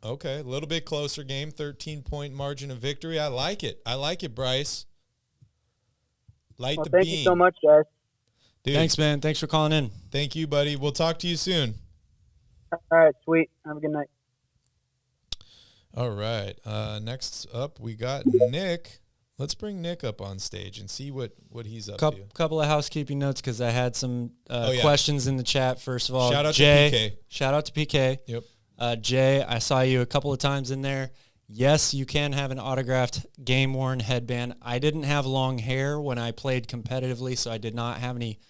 Okay, a little bit closer game, 13-point margin of victory. I like it, Bryce. Thank you so much, guys. Dude, thanks, man. Thanks for calling in. Thank you, buddy. We'll talk to you soon. All right, sweet. Have a good night. All right. Next up, we got Nick. Let's bring Nick up on stage and see what he's up to. Couple of housekeeping notes because I had some questions in the chat. First of all, shout out Jay, to PK. Shout out to PK. Yep. Jay, I saw you a couple of times in there. Yes, you can have an autographed game-worn headband. I didn't have long hair when I played competitively, so I do not have any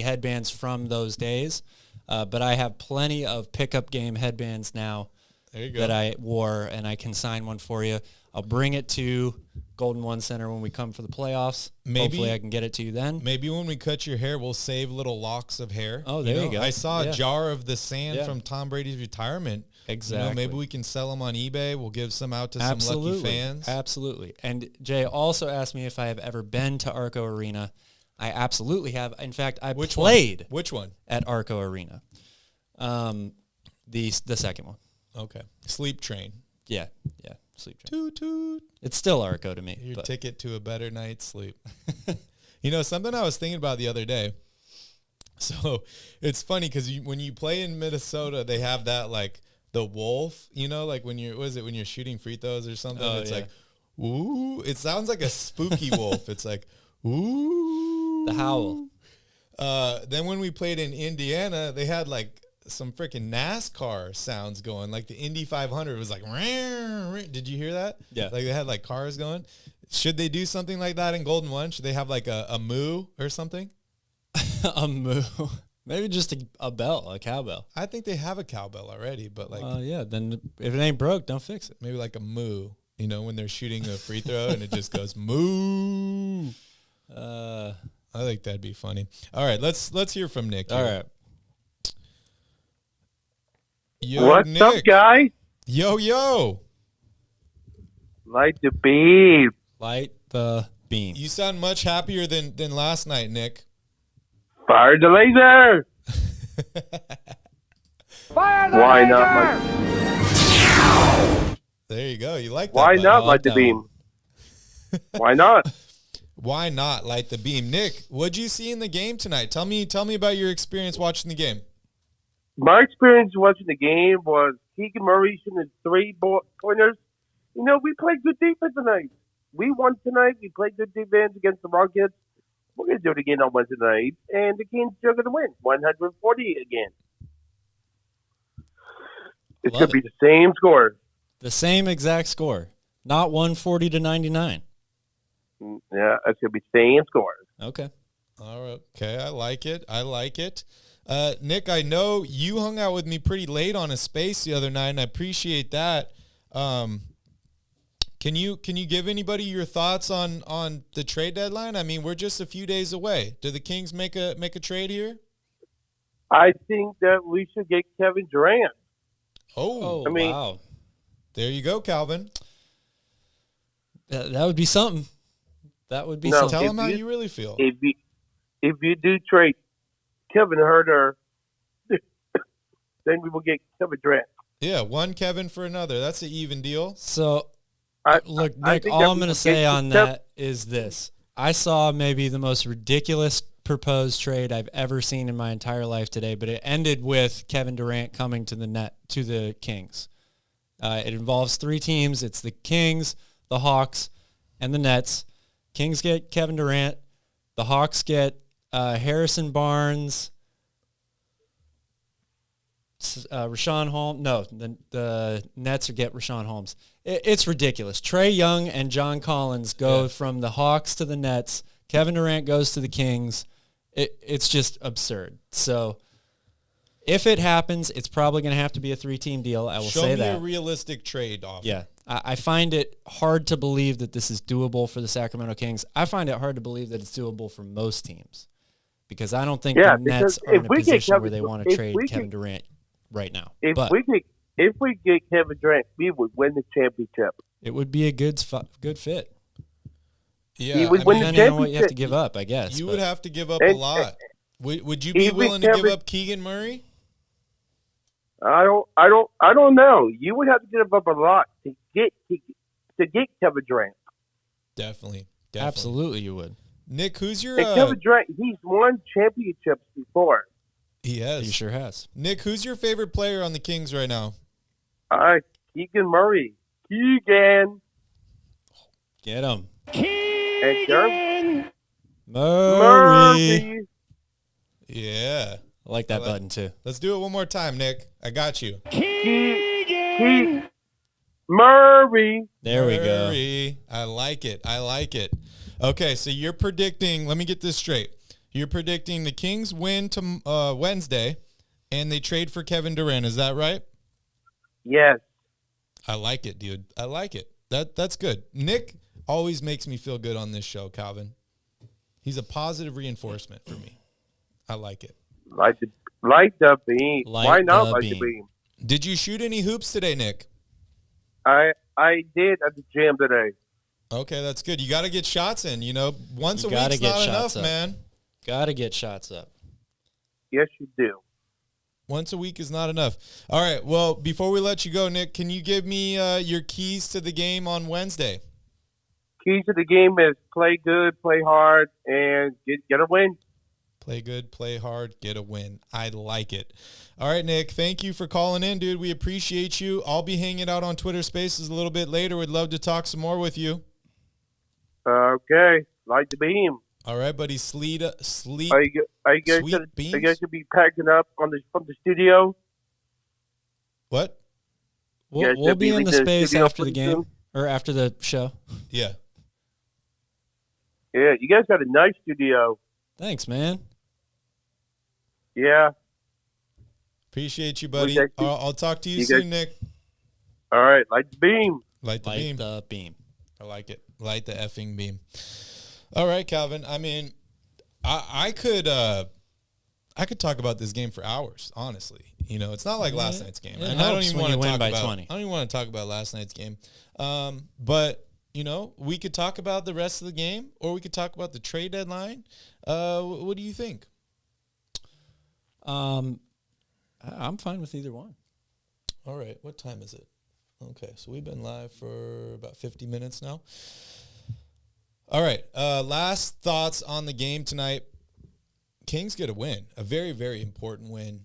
headbands from those days. But I have plenty of pickup game headbands now that I wore, and I can sign one for you. I'll bring it to Golden One Center when we come for the playoffs. Hopefully I can get it to you then. Maybe when we cut your hair, we'll save little locks of hair. Oh, there you go. I saw a jar of the sand from Tom Brady's retirement. Exactly. Maybe we can sell them on eBay. We'll give some out to some lucky fans. Absolutely. And Jay also asked me if I have ever been to Arco Arena. I absolutely have. In fact, I played. Which one? At Arco Arena. The second one. Okay. Sleep Train. Yeah. Sleep Train. Toot toot. It's still Arco to me. Your ticket to a better night's sleep. Something I was thinking about the other day. So it's funny because when you play in Minnesota, they have that like the wolf, like when you're shooting free throws or something. It's like, ooh, it sounds like a spooky wolf. It's like, ooh, the howl. Then when we played in Indiana, they had like some freaking NASCAR sounds going, like the Indy 500 was like, did you hear that? Yeah. Like they had like cars going. Should they do something like that in Golden One? Should they have like a moo or something? A moo. Maybe just a bell, a cowbell. I think they have a cowbell already, but like, then if it ain't broke, don't fix it. Maybe like a moo, when they're shooting a free throw and it just goes moo. I think that'd be funny. All right, let's hear from Nick. All right. Yo, what's Nick. up, guys? Yo. Light the beam. Light the beam. You sound much happier than last night, Nick. Fire the laser. Fire the Why laser! not? There you go. You like that? Why bud. not light the beam? Why not? Why not light the beam? Nick, what'd you see in the game tonight? Tell me about your experience watching the game. My experience watching the game was Keegan Murray shooting 3-pointers. We played good defense tonight. We won tonight. We played good defense against the Rockets. We're going to do it again on Wednesday night, and the Kings are going to win 140 again. It's going to be the same score. The same exact score, not 140-99. Yeah, it's going to be the same score. Okay. All right. Okay, I like it. Nick, I know you hung out with me pretty late on a space the other night, and I appreciate that. Can you give anybody your thoughts on the trade deadline? I mean, we're just a few days away. Do the Kings make a trade here? I think that we should get Kevin Durant. Oh, wow. There you go, Calvin. That would be something. That would be something. something. Tell him how you really feel. If you do trade Kevin Herter, then we will get Kevin Durant. Yeah, one Kevin for another. That's an even deal. So Look, I Nick, think all that I'm we going to will say get on step- that is this. I saw maybe the most ridiculous proposed trade I've ever seen in my entire life today, but it ended with Kevin Durant coming to the Kings. It involves 3 teams. It's the Kings, the Hawks, and the Nets. Kings get Kevin Durant. The Hawks get Harrison Barnes, Rashawn Holmes. No, the Nets get Rashawn Holmes. It's ridiculous. Trae Young and John Collins go from the Hawks to the Nets. Kevin Durant goes to the Kings. It's just absurd. So if it happens, it's probably going to have to be a 3-team deal. I will say that. Show me a realistic trade offer. Yeah. I find it hard to believe that this is doable for the Sacramento Kings. I find it hard to believe that it's doable for most teams because I don't think the Nets are in a position where they want to trade Kevin Durant right now. If we get Kevin Durant, we would win the championship. It would be a good fit. Yeah, He would win the Depending on what you have to championship. give up, I guess. You would have to give up a lot. Would you be willing to give up Keegan Murray? I don't know. You would have to give up a lot to get Kevin Durant. Definitely. Absolutely, you would. Nick, who's your? And Kevin Durant, he's won championships before. He has. He sure has. Nick, who's your favorite player on the Kings right now? Keegan Murray. Keegan. Get him. And Jeremy Murray. Yeah. I like that button too. Let's do it one more time, Nick. I got you. Murray. There we go. Murray. I like it. Okay, so you're predicting, let me get this straight. You're predicting the Kings win to Wednesday and they trade for Kevin Durant. Is that right? Yes. I like it, dude. I like it. That's good. Nick always makes me feel good on this show, Calvin. He's a positive reinforcement for me. I like it. Like the beam. Why not like the beam? Did you shoot any hoops today, Nick? I did at the gym today. Okay, that's good. You got to get shots in. Once a week's not enough, man. Got to get shots up. Yes, you do. Once a week is not enough. All right. Well, before we let you go, Nick, can you give me your keys to the game on Wednesday? Keys to the game is play good, play hard, and get a win. Play good, play hard, get a win. I like it. All right, Nick, thank you for calling in, dude. We appreciate you. I'll be hanging out on Twitter Spaces a little bit later. We'd love to talk some more with you. Okay. Like the beam. All right, buddy. Sleep. Are you guys Sweet gonna beans? be packing up from the studio? What? We'll be in the space studio after the pretty game soon? or after the show. Yeah. Yeah, you guys got a nice studio. Thanks, man. Yeah. Appreciate you, buddy. Okay. I'll talk to you You soon, guys- Nick. All right. Like the beam. Light the beam. The beam. I like it. Light the effing beam. All right, Calvin. I mean, I could talk about this game for hours, honestly. It's not like last night's game. It And I don't helps even when want you to win talk by about 20. I don't even want to talk about last night's game. But we could talk about the rest of the game, or we could talk about the trade deadline. What do you think? I'm fine with either one. All right. What time is it? Okay, so we've been live for about 50 minutes now. All right. Last thoughts on the game tonight. Kings get a win, a very, very important win.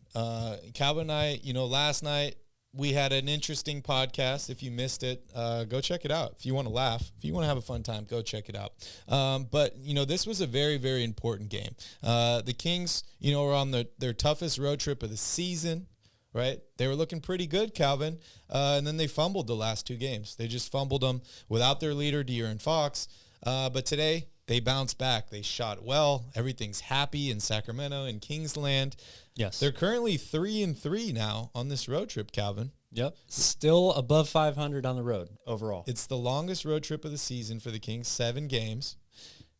Calvin and I, last night we had an interesting podcast. If you missed it, go check it out. If you want to laugh, if you want to have a fun time, go check it out. But this was a very, very important game. The Kings, were on their toughest road trip of the season. Right? They were looking pretty good, Calvin, and then they fumbled the last 2 games. They just fumbled them without their leader, De'Aaron Fox. But today, they bounced back. They shot well. Everything's happy in Sacramento and Kingsland. Yes. They're currently 3-3 now on this road trip, Calvin. Yep. Still above 500 on the road overall. It's the longest road trip of the season for the Kings, 7 games.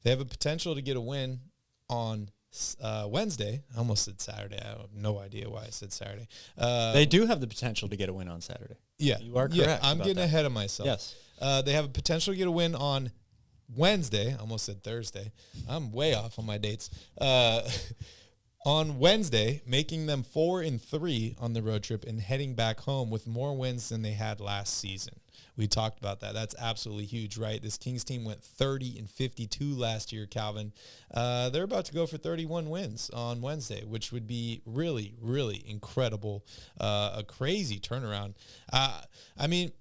They have a potential to get a win on Wednesday. I almost said Saturday. I have no idea why I said Saturday. They do have the potential to get a win on Saturday. Yeah. You are correct. Yeah, I'm about getting that. ahead of myself. Yes. They have a potential to get a win on Wednesday. I almost said Thursday. I'm way off on my dates. on Wednesday, making them 4-3 on the road trip and heading back home with more wins than they had last season. We talked about that. That's absolutely huge, right? This Kings team went 30-52 last year, Calvin. They're about to go for 31 wins on Wednesday, which would be really, really incredible, a crazy turnaround. I mean,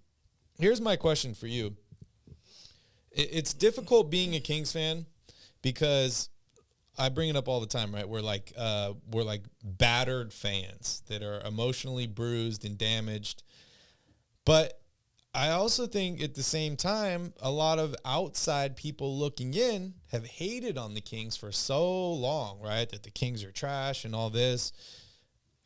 here's my question for you. It's difficult being a Kings fan because I bring it up all the time, right? We're like battered fans that are emotionally bruised and damaged. But I also think at the same time, a lot of outside people looking in have hated on the Kings for so long, right? That the Kings are trash and all this.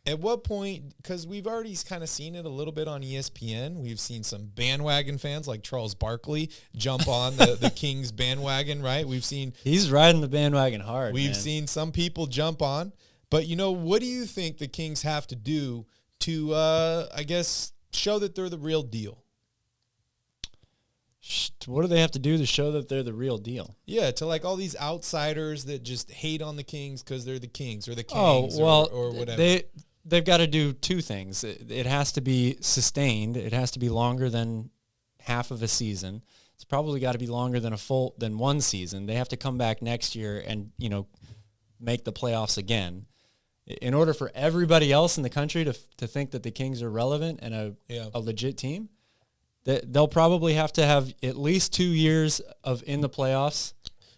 At what point, because we've already kind of seen it a little bit on ESPN, we've seen some bandwagon fans like Charles Barkley jump on the Kings bandwagon, right? He's riding the bandwagon hard. We've seen some people jump on. But, what do you think the Kings have to do to, I guess, show that they're the real deal? What do they have to do to show that they're the real deal? Yeah, to like all these outsiders that just hate on the Kings because they're the Kings or the Kings or whatever. They've got to do two things. It has to be sustained. It has to be longer than half of a season. It's probably got to be longer than one season. They have to come back next year and, make the playoffs again. In order for everybody else in the country to think that the Kings are relevant and a legit team, they'll probably have to have at least 2 years of in the playoffs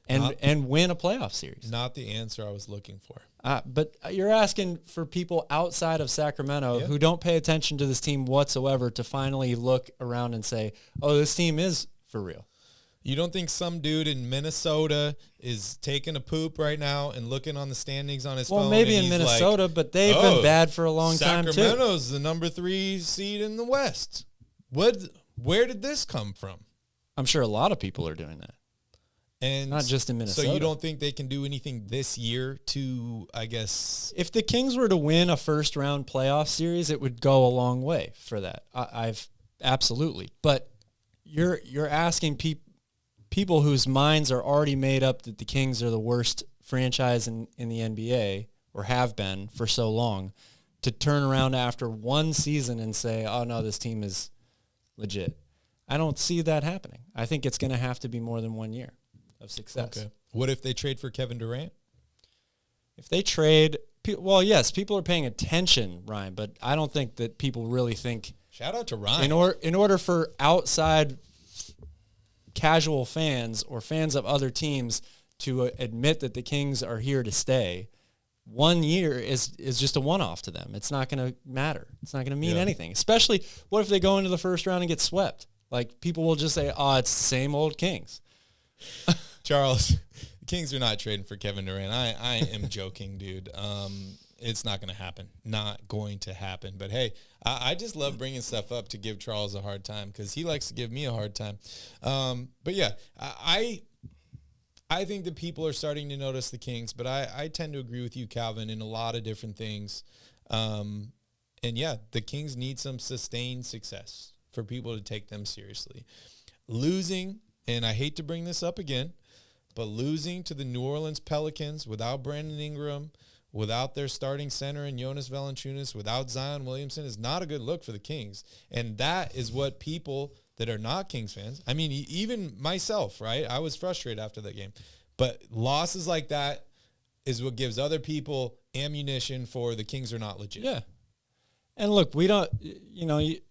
and win a playoff series. Not the answer I was looking for. But you're asking for people outside of Sacramento who don't pay attention to this team whatsoever to finally look around and say, oh, this team is for real. You don't think some dude in Minnesota is taking a poop right now and looking on the standings on his phone? Well, maybe in Minnesota, but they've been bad for a long time, too. Sacramento's the number 3 seed in the West. Where did this come from? I'm sure a lot of people are doing that. And not just in Minnesota. So you don't think they can do anything this year to, I guess... If the Kings were to win a first-round playoff series, it would go a long way for that. I've absolutely. But you're asking people whose minds are already made up that the Kings are the worst franchise in the NBA, or have been for so long, to turn around after one season and say, oh, no, this team is legit. I don't see that happening. I think it's going to have to be more than 1 year of success. Okay. What if they trade for Kevin Durant? If they trade, well, yes, people are paying attention, Ryan, but I don't think that people really think. Shout out to Ryan. In order for outside casual fans or fans of other teams to admit that the Kings are here to stay, 1 year is just a one-off to them. It's not going to matter. It's not going to mean anything. Especially, what if they go into the first round and get swept? Like, people will just say, oh, it's the same old Kings. Charles, the Kings are not trading for Kevin Durant. I am joking, dude. It's not going to happen. Not going to happen. But, hey, I just love bringing stuff up to give Charles a hard time because he likes to give me a hard time. But, yeah, I think that people are starting to notice the Kings, but I tend to agree with you, Calvin, in a lot of different things. And, yeah, the Kings need some sustained success for people to take them seriously. Losing, and I hate to bring this up again, but losing to the New Orleans Pelicans without Brandon Ingram, without their starting center and Jonas Valanciunas, without Zion Williamson is not a good look for the Kings. And that is what people that are not Kings fans, I mean, even myself, right? I was frustrated after that game. But losses like that is what gives other people ammunition for the Kings are not legit. Yeah. And look, we don't,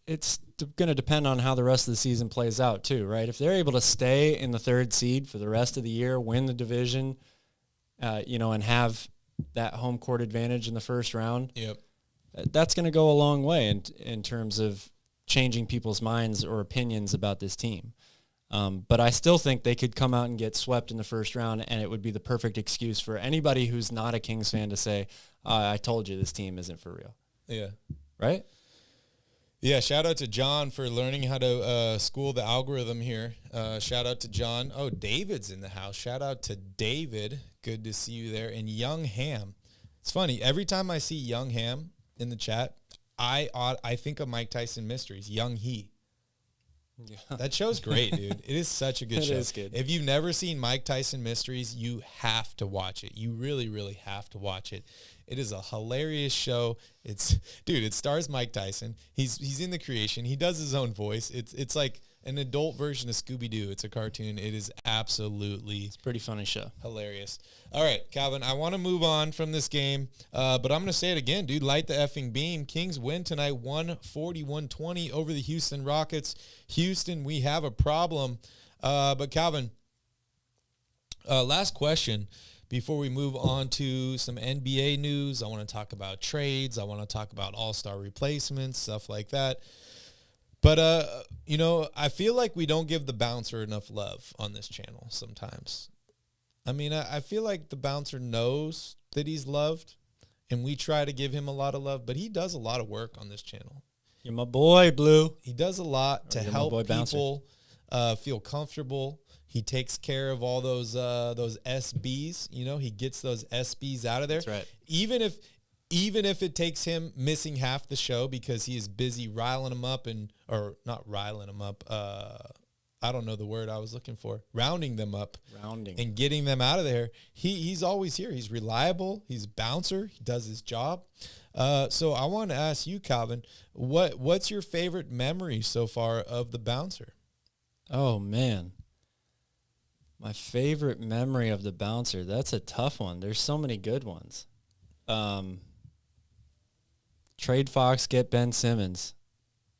it's going to depend on how the rest of the season plays out too, right? If they're able to stay in the 3rd seed for the rest of the year, win the division, and have that home court advantage in the first round, that's going to go a long way in terms of changing people's minds or opinions about this team. But I still think they could come out and get swept in the first round, and it would be the perfect excuse for anybody who's not a Kings fan to say, I told you this team isn't for real. Yeah. Right? Yeah, shout out to John for learning how to school the algorithm here. Shout out to John. Oh, David's in the house. Shout out to David. Good to see you there. And Young Ham. It's funny. Every time I see Young Ham in the chat, I think of Mike Tyson Mysteries, Young He. Yeah. That show's great, dude. It is such a good show. It is good. If you've never seen Mike Tyson Mysteries, you have to watch it. You really, really have to watch it. It is a hilarious show. It stars Mike Tyson. He's in the creation. He does his own voice. It's like an adult version of Scooby-Doo. It's a cartoon. It is absolutely Pretty funny show. hilarious. All right, Calvin, I want to move on from this game, but I'm going to say it again, dude. Light the effing beam. Kings win tonight 140-120 over the Houston Rockets. Houston, we have a problem. But, Calvin, last question before we move on to some NBA news. I want to talk about trades. I want to talk about all-star replacements, stuff like that. But, I feel like we don't give the bouncer enough love on this channel sometimes. I mean, I feel like the bouncer knows that he's loved, and we try to give him a lot of love, but he does a lot of work on this channel. You're my boy, Blue. He does a lot to You're my help boy, people feel comfortable. He takes care of all those SBs. He gets those SBs out of there. That's right. Even if it takes him missing half the show because he is busy riling them up or not riling them up. I don't know the word I was looking for. Rounding them up. And getting them out of there. He's always here. He's reliable. He's a bouncer. He does his job. So I want to ask you, Calvin, what's your favorite memory so far of the bouncer? Oh, man. My favorite memory of the bouncer. That's a tough one. There's so many good ones. Trade Fox, get Ben Simmons.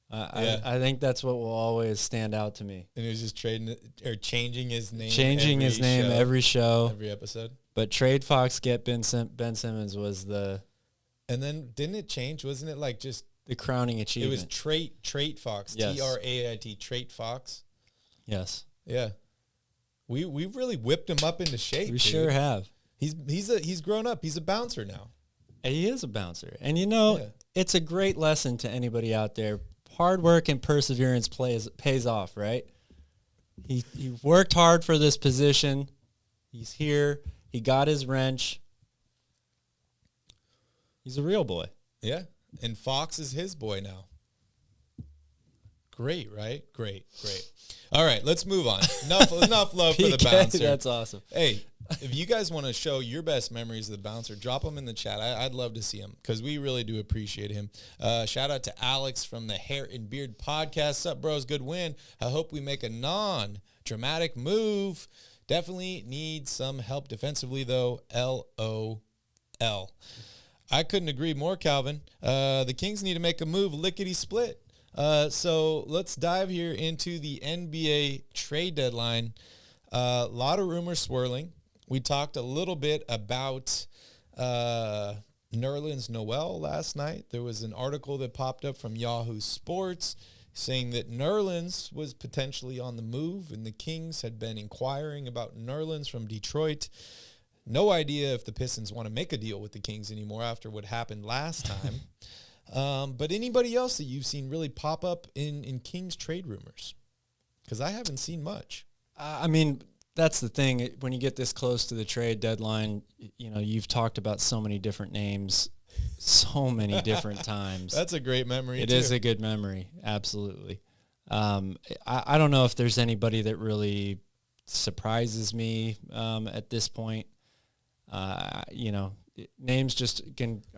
I think that's what will always stand out to me. And he was just changing his name. Every show. Every episode. But Trade Fox, get Ben Simmons was the... And then didn't it change? Wasn't it like just... The crowning achievement. It was Trait Fox. Yes. Trait, Trait Fox. Yes. Yeah. We really whipped him up into shape. We sure have. He's grown up. He's a bouncer now. And he is a bouncer. And it's a great lesson to anybody out there. Hard work and perseverance pays off, right? He worked hard for this position. He's here. He got his wrench. He's a real boy. Yeah. And Fox is his boy now. Great, right? Great. All right, let's move on. Enough love for the bouncer. That's awesome. Hey, if you guys want to show your best memories of the bouncer, drop them in the chat. I'd love to see them because we really do appreciate him. Shout out to Alex from the Hair and Beard Podcast. Sup, bros? Good win. I hope we make a non-dramatic move. Definitely need some help defensively, though. LOL. I couldn't agree more, Calvin. The Kings need to make a move lickety-split. So let's dive here into the NBA trade deadline. A lot of rumors swirling. We talked a little bit about Nerlens Noel last night. There was an article that popped up from Yahoo Sports saying that Nerlens was potentially on the move, and the Kings had been inquiring about Nerlens from Detroit. No idea if the Pistons want to make a deal with the Kings anymore after what happened last time. But anybody else that you've seen really pop up in Kings trade rumors? Because I haven't seen much. I mean, that's the thing. When you get this close to the trade deadline, you've talked about so many different names, so many different times. That's a great memory, It is a good memory, absolutely. I don't know if there's anybody that really surprises me at this point. Names just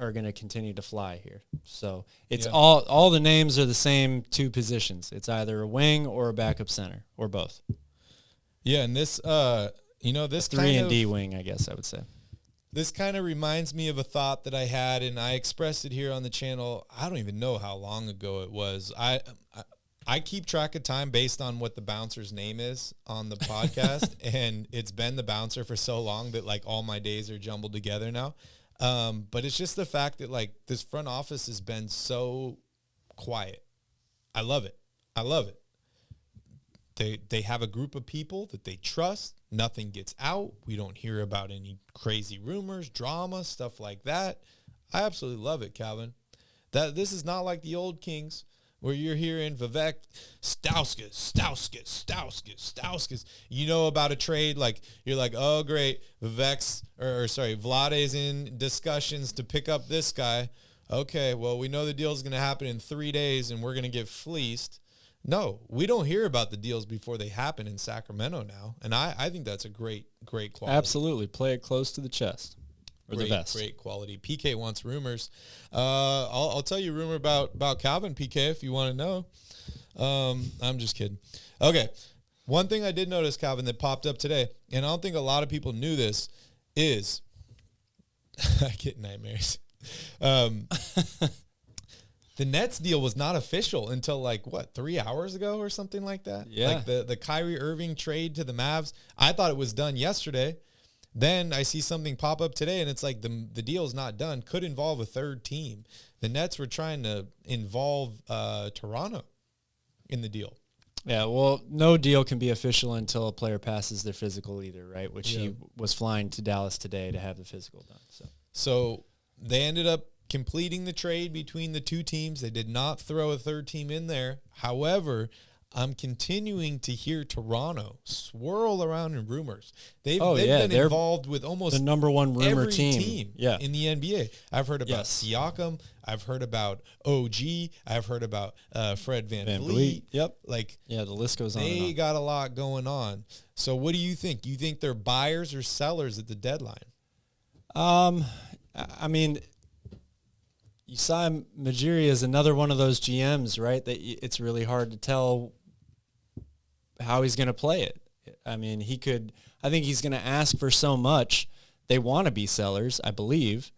are going to continue to fly here. So it's all the names are the same two positions. It's either a wing or a backup center or both. Yeah, and this, this 3-and-D wing, I guess I would say. This kind of reminds me of a thought that I had, and I expressed it here on the channel. I don't even know how long ago it was. I keep track of time based on what the bouncer's name is on the podcast, and it's been the bouncer for so long that like all my days are jumbled together now. But it's just the fact that like this front office has been so quiet. I love it. They have a group of people that they trust. Nothing gets out. We don't hear about any crazy rumors, drama, stuff like that. I absolutely love it, Calvin. This is not like the old Kings where you're hearing Vivek, Stauskas. You know about a trade, like you're like, oh great, Vlade's in discussions to pick up this guy. Okay, well we know the deal's going to happen in 3 days and we're going to get fleeced. No, we don't hear about the deals before they happen in Sacramento now. And I think that's a great quality. Absolutely. Play it close to the chest. Or the vest. Great quality. PK wants rumors. I'll tell you a rumor about Calvin, PK, if you want to know. I'm just kidding. Okay. One thing I did notice, Calvin, that popped up today, and I don't think a lot of people knew this, is I get nightmares. The Nets deal was not official until 3 hours ago or something like that. Yeah. The Kyrie Irving trade to the Mavs. I thought it was done yesterday. Then I see something pop up today, and it's like the deal's not done. Could involve a third team. The Nets were trying to involve Toronto in the deal. Yeah, well, no deal can be official until a player passes their physical either, right? Which he was flying to Dallas today to have the physical done. So they ended up completing the trade between the two teams. They did not throw a third team in there. However, I'm continuing to hear Toronto swirl around in rumors. They've been involved with almost the number one rumor every team in the NBA. I've heard about Siakam. I've heard about OG. I've heard about Fred VanVleet. Yep. The list goes on. They got a lot going on. So what do you think? Do you think they're buyers or sellers at the deadline? I mean, Usai Majiri is another one of those GMs, right? That it's really hard to tell how he's going to play it. I mean, I think he's going to ask for so much. They want to be sellers, I believe,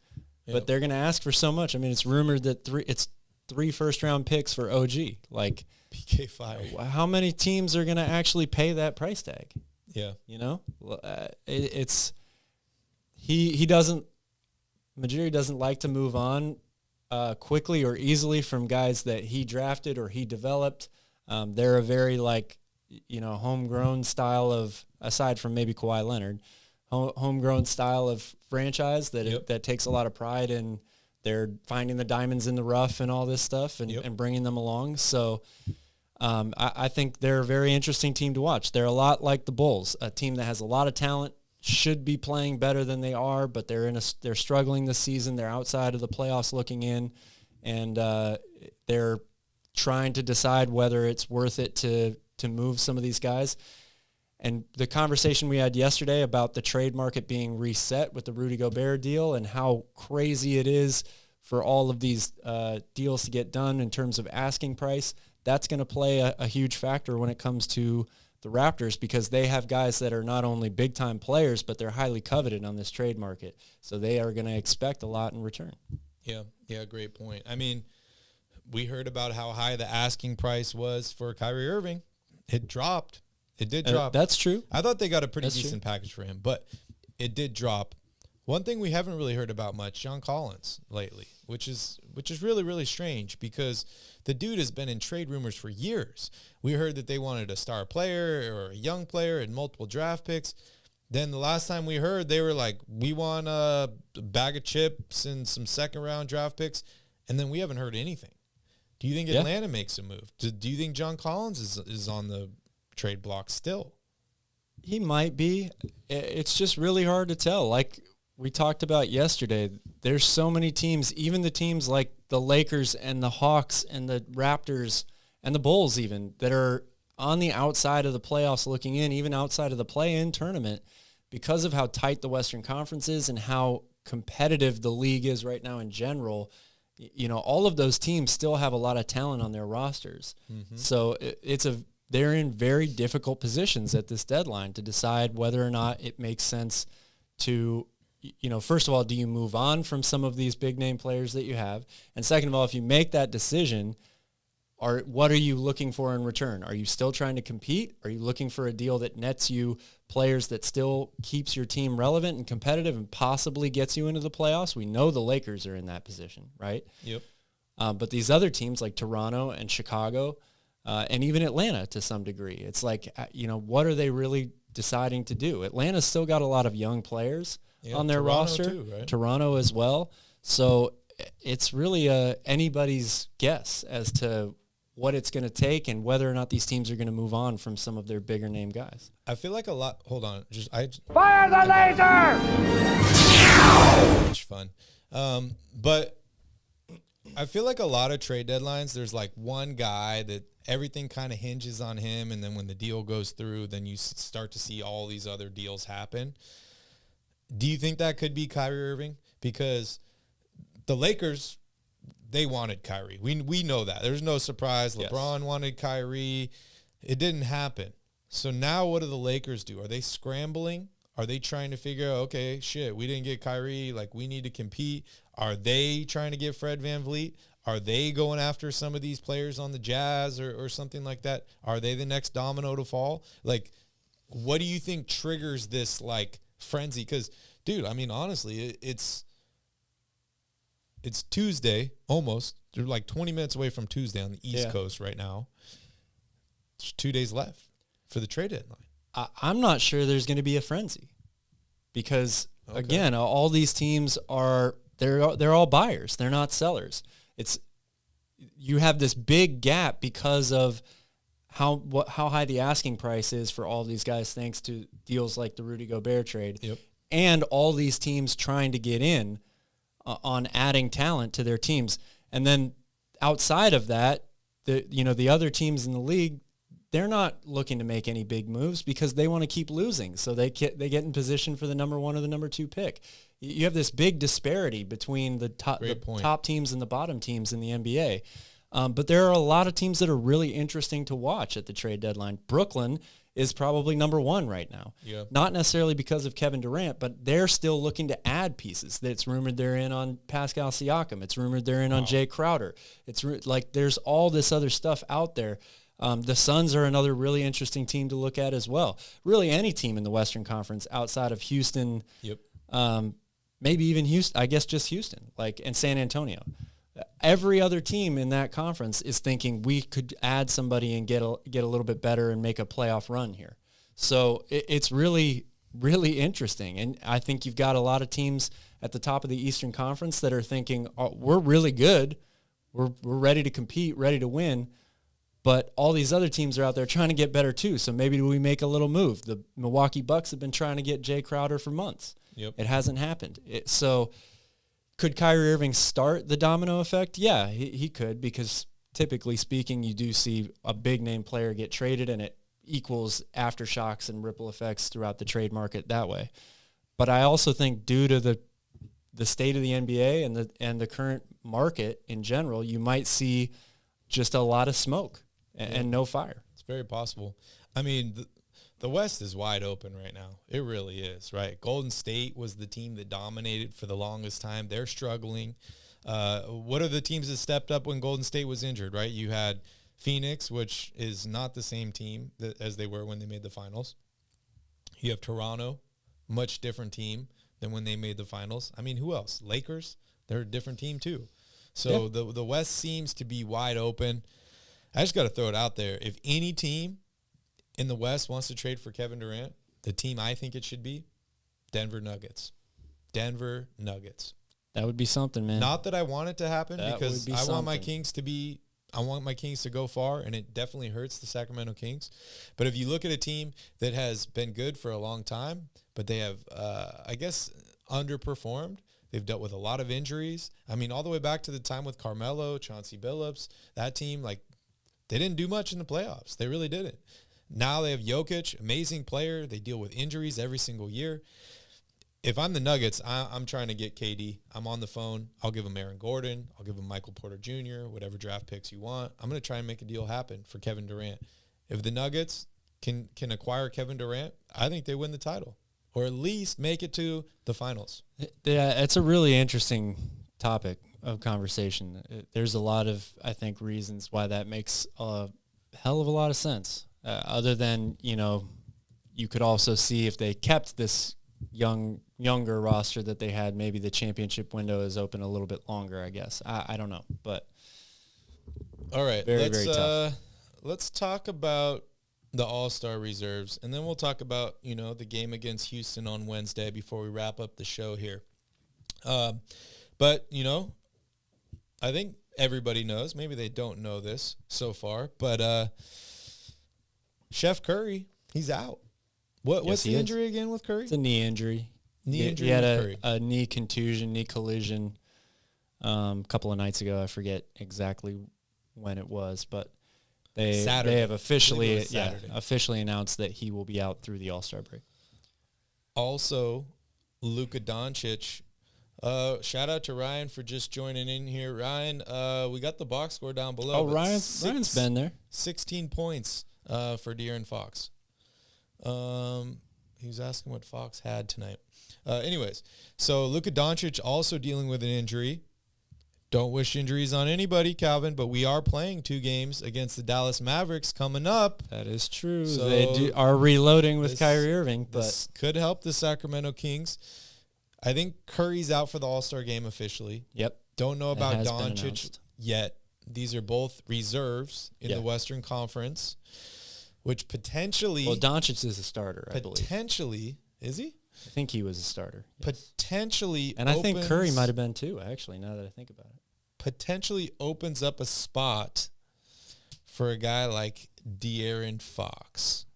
but they're going to ask for so much. I mean, it's rumored that it's 3 first-round picks for OG. PK fire. How many teams are going to actually pay that price tag? Yeah. Majiri doesn't like to move on quickly or easily from guys that he drafted or he developed. They're a very homegrown style of, aside from maybe Kawhi Leonard, homegrown style of franchise that takes a lot of pride in they're finding the diamonds in the rough and all this stuff and bringing them along. So I think they're a very interesting team to watch. They're a lot like the Bulls, a team that has a lot of talent, should be playing better than they are, but they're struggling this season. They're outside of the playoffs looking in, and they're trying to decide whether it's worth it to move some of these guys. And the conversation we had yesterday about the trade market being reset with the Rudy Gobert deal and how crazy it is for all of these deals to get done in terms of asking price, that's going to play a huge factor when it comes to the Raptors, because they have guys that are not only big-time players, but they're highly coveted on this trade market. So they are going to expect a lot in return. Yeah, great point. I mean, we heard about how high the asking price was for Kyrie Irving. It dropped. It did drop. That's true. I thought they got a pretty decent package for him, but it did drop. One thing we haven't really heard about much, John Collins lately, which is really, really strange because the dude has been in trade rumors for years. We heard that they wanted a star player or a young player and multiple draft picks. Then the last time we heard, they were like, we want a bag of chips and some second-round draft picks, and then we haven't heard anything. Do you think Atlanta makes a move? Do you think John Collins is on the trade block still? He might be. It's just really hard to tell. Like we talked about yesterday, there's so many teams, even the teams like the Lakers and the Hawks and the Raptors and the Bulls even, that are on the outside of the playoffs looking in, even outside of the play-in tournament, because of how tight the Western Conference is and how competitive the league is right now in general. You know, all of those teams still have a lot of talent on their rosters. Mm-hmm. So they're in very difficult positions at this deadline to decide whether or not it makes sense to, first of all, do you move on from some of these big name players that you have? And second of all, if you make that decision, what are you looking for in return? Are you still trying to compete? Are you looking for a deal that nets you players that still keeps your team relevant and competitive and possibly gets you into the playoffs? We know the Lakers are in that position, right? Yep. But these other teams like Toronto and Chicago and even Atlanta to some degree, it's like, what are they really deciding to do? Atlanta's still got a lot of young players on their roster. Too, right? Toronto as well. So it's really anybody's guess as to what it's going to take and whether or not these teams are going to move on from some of their bigger name guys. I feel like a lot. Hold on, fire the laser. Much fun, but I feel like a lot of trade deadlines, there's like one guy that everything kind of hinges on him, and then when the deal goes through, then you start to see all these other deals happen. Do you think that could be Kyrie Irving? Because the Lakers, they wanted Kyrie. We know that. There's no surprise. LeBron wanted Kyrie. It didn't happen. So now what do the Lakers do? Are they scrambling? Are they trying to figure out, okay, shit, we didn't get Kyrie, like we need to compete? Are they trying to get Fred VanVleet? Are they going after some of these players on the Jazz or something like that? Are they the next domino to fall? Like, what do you think triggers this, like, frenzy? Because, dude, I mean, honestly, it's Tuesday, almost. They're like 20 minutes away from Tuesday on the East Coast right now. There's 2 days left for the trade deadline. I'm not sure there's going to be a frenzy because, again, all these teams they're all buyers. They're not sellers. You have this big gap because of how high the asking price is for all these guys, thanks to deals like the Rudy Gobert trade, and all these teams trying to get in on adding talent to their teams. And then outside of that, the other teams in the league, they're not looking to make any big moves because they want to keep losing. So they get in position for the number 1 or the number 2 pick. You have this big disparity between the top teams and the bottom teams in the NBA. But there are a lot of teams that are really interesting to watch at the trade deadline. Brooklyn is probably number 1 right now. Yeah. Not necessarily because of Kevin Durant, but they're still looking to add pieces. It's rumored they're in on Pascal Siakam. It's rumored they're in on Jay Crowder. It's like there's all this other stuff out there. The Suns are another really interesting team to look at as well. Really any team in the Western Conference outside of Houston, maybe even Houston, I guess just Houston, and San Antonio. Every other team in that conference is thinking we could add somebody and get a little bit better and make a playoff run here. So it's really, really interesting. And I think you've got a lot of teams at the top of the Eastern Conference that are thinking, we're really good. We're ready to compete, ready to win. But all these other teams are out there trying to get better too. So maybe we make a little move. The Milwaukee Bucks have been trying to get Jay Crowder for months. It hasn't happened. So could Kyrie Irving start the domino effect? Yeah, he could, because typically speaking, you do see a big name player get traded and it equals aftershocks and ripple effects throughout the trade market that way. But I also think due to the state of the NBA and the current market in general, you might see just a lot of smoke and no fire. It's very possible. I mean, the West is wide open right now. It really is, right? Golden State was the team that dominated for the longest time. They're struggling. What are the teams that stepped up when Golden State was injured, right? You had Phoenix, which is not the same team as they were when they made the finals. You have Toronto, much different team than when they made the finals. I mean, who else? Lakers, they're a different team too. So the West seems to be wide open. I just got to throw it out there. If any team in the West wants to trade for Kevin Durant, the team I think it should be, Denver Nuggets. Denver Nuggets. That would be something, man. Not that I want it to happen, because I want my Kings to go far, and it definitely hurts the Sacramento Kings. But if you look at a team that has been good for a long time, but they have, I guess, underperformed. They've dealt with a lot of injuries. I mean, all the way back to the time with Carmelo, Chauncey Billups, that team, they didn't do much in the playoffs. They really didn't. Now they have Jokic, amazing player. They deal with injuries every single year. If I'm the Nuggets, I'm trying to get KD. I'm on the phone. I'll give him Aaron Gordon. I'll give him Michael Porter Jr., whatever draft picks you want. I'm going to try and make a deal happen for Kevin Durant. If the Nuggets can acquire Kevin Durant, I think they win the title, or at least make it to the finals. Yeah, it's a really interesting topic of conversation. There's a lot of, I think, reasons why that makes a hell of a lot of sense. Other than, you could also see if they kept this younger roster that they had, maybe the championship window is open a little bit longer, I guess. I don't know, but all right, very tough. Let's talk about the All-Star reserves, and then we'll talk about, the game against Houston on Wednesday before we wrap up the show here. But, I think everybody knows, maybe they don't know this so far, but Chef Curry, he's out. What's the injury again with Curry? It's a knee injury. Knee injury he had with Curry. a knee contusion, knee collision. a couple of nights ago. I forget exactly when it was, but they Saturday. have officially Saturday. officially announced that he will be out through the All-Star break. Also, Luka Doncic. Shout out to Ryan for just joining in here. Ryan, we got the box score down below. Oh, Ryan's been there. 16 points for De'Aaron Fox. He was asking what Fox had tonight. Anyways, so Luka Doncic also dealing with an injury. Don't wish injuries on anybody, Calvin, but we are playing 2 games against the Dallas Mavericks coming up. That is true. So They are reloading with Kyrie Irving, but this could help the Sacramento Kings. I think Curry's out for the All-Star game officially. Yep. Don't know about has been Doncic announced. yet. These are both reserves in the Western Conference, which potentially... Well, Doncic is a starter, I believe. Potentially... Is he? I think he was a starter. Yes. Potentially And I think Curry might have been too, actually, now that I think about it. Potentially opens up a spot for a guy like De'Aaron Fox.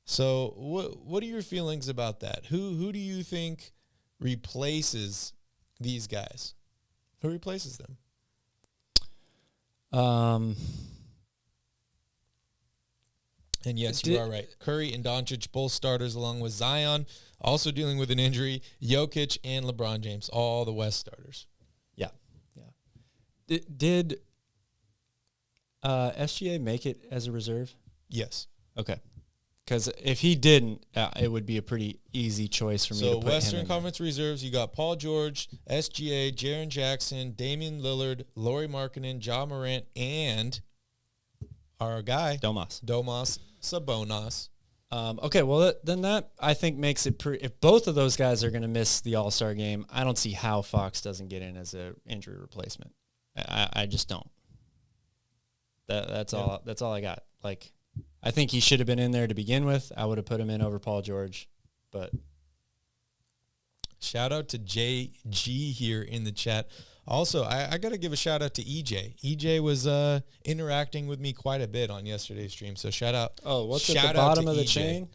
So what are your feelings about that? Who do you think replaces these guys? Who replaces them? And yes, you are right. Curry and Doncic, both starters, along with Zion, also dealing with an injury. Jokic and LeBron James, all the West starters. Yeah. Did SGA make it as a reserve? Yes. Okay. Because if he didn't, it would be a pretty easy choice for me to put him in. So Western Conference reserves, you got Paul George, SGA, Jaren Jackson, Damian Lillard, Lauri Markkanen, Ja Morant, and our guy, Domas Sabonis. Okay, well, then that, I think, makes it pretty... If both of those guys are going to miss the All-Star game, I don't see how Fox doesn't get in as an injury replacement. I just don't. That's all I got. Like, I think he should have been in there to begin with. I would have put him in over Paul George, but... Shout out to JG here in the chat. Also, I got to give a shout out to EJ. EJ was interacting with me quite a bit on yesterday's stream, so shout out. Oh, what's at the bottom of the chain?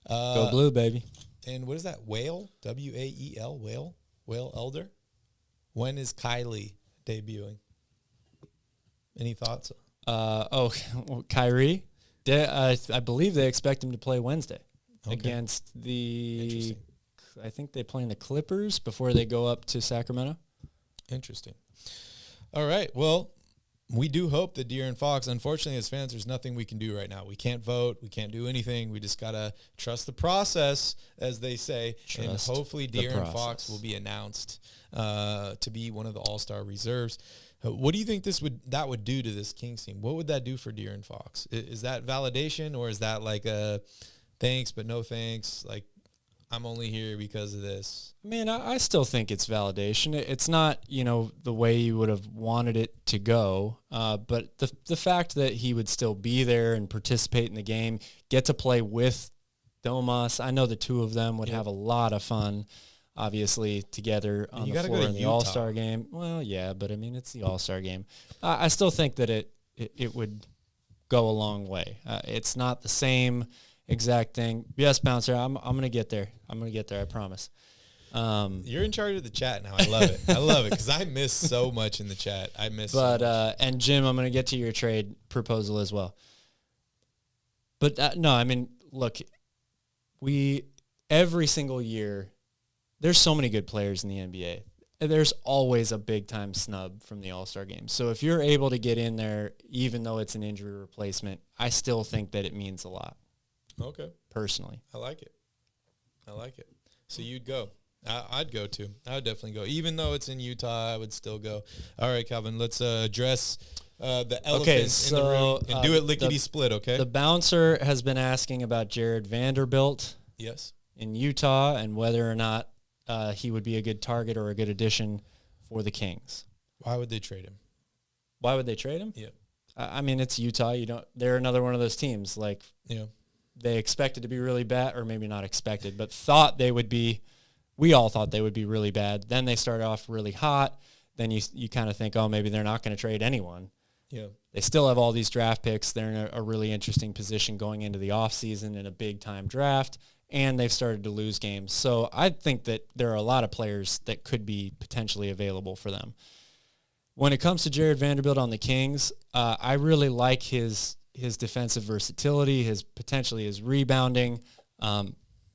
Go blue, baby. And what is that? Whale? W-A-E-L? Whale? Whale Elder? When is Kylie debuting? Any thoughts? Kyrie? I believe they expect him to play Wednesday against the... I think they play in the Clippers before they go up to Sacramento. Interesting. All right. Well, we do hope that De'Aaron Fox, unfortunately, as fans, there's nothing we can do right now. We can't vote. We can't do anything. We just got to trust the process, as they say. And hopefully De'Aaron Fox will be announced to be one of the all-star reserves. What do you think that would do to this Kings team? What would that do for De'Aaron Fox? Is that validation, or is that like a thanks but no thanks? Like, I'm only here because of this. Man, I still think it's validation. It's not, the way you would have wanted it to go, but the fact that he would still be there and participate in the game, get to play with Domas, I know the two of them would have a lot of fun, obviously, together on the floor in the All-Star game. Well, yeah, but, it's the All-Star game. I still think that it would go a long way. It's not the same exact thing. Yes, Bouncer, I'm going to get there. I promise. You're in charge of the chat now. I love it. I love it because I miss so much in the chat. And Jim, I'm going to get to your trade proposal as well. But no, look, every single year, there's so many good players in the NBA. There's always a big-time snub from the All-Star game. So if you're able to get in there, even though it's an injury replacement, I still think that it means a lot. Okay. Personally. I like it. So you'd go. I'd go too. I would definitely go. Even though it's in Utah, I would still go. All right, Calvin, let's address the elephants in the room and do it lickety-split, okay? The Bouncer has been asking about Jared Vanderbilt. Yes. In Utah, and whether or not he would be a good target or a good addition for the Kings. Why would they trade him? Why would they trade him? Yeah. It's Utah. They're another one of those teams. Like, they expected to be really bad, or maybe not expected, but thought they would be. We all thought they would be really bad. Then they started off really hot. Then you kind of think, oh, maybe they're not going to trade anyone. Yeah. They still have all these draft picks. They're in a really interesting position going into the offseason in a big-time draft, and they've started to lose games. So I think that there are a lot of players that could be potentially available for them. When it comes to Jared Vanderbilt on the Kings, I really like his defensive versatility, potentially his rebounding.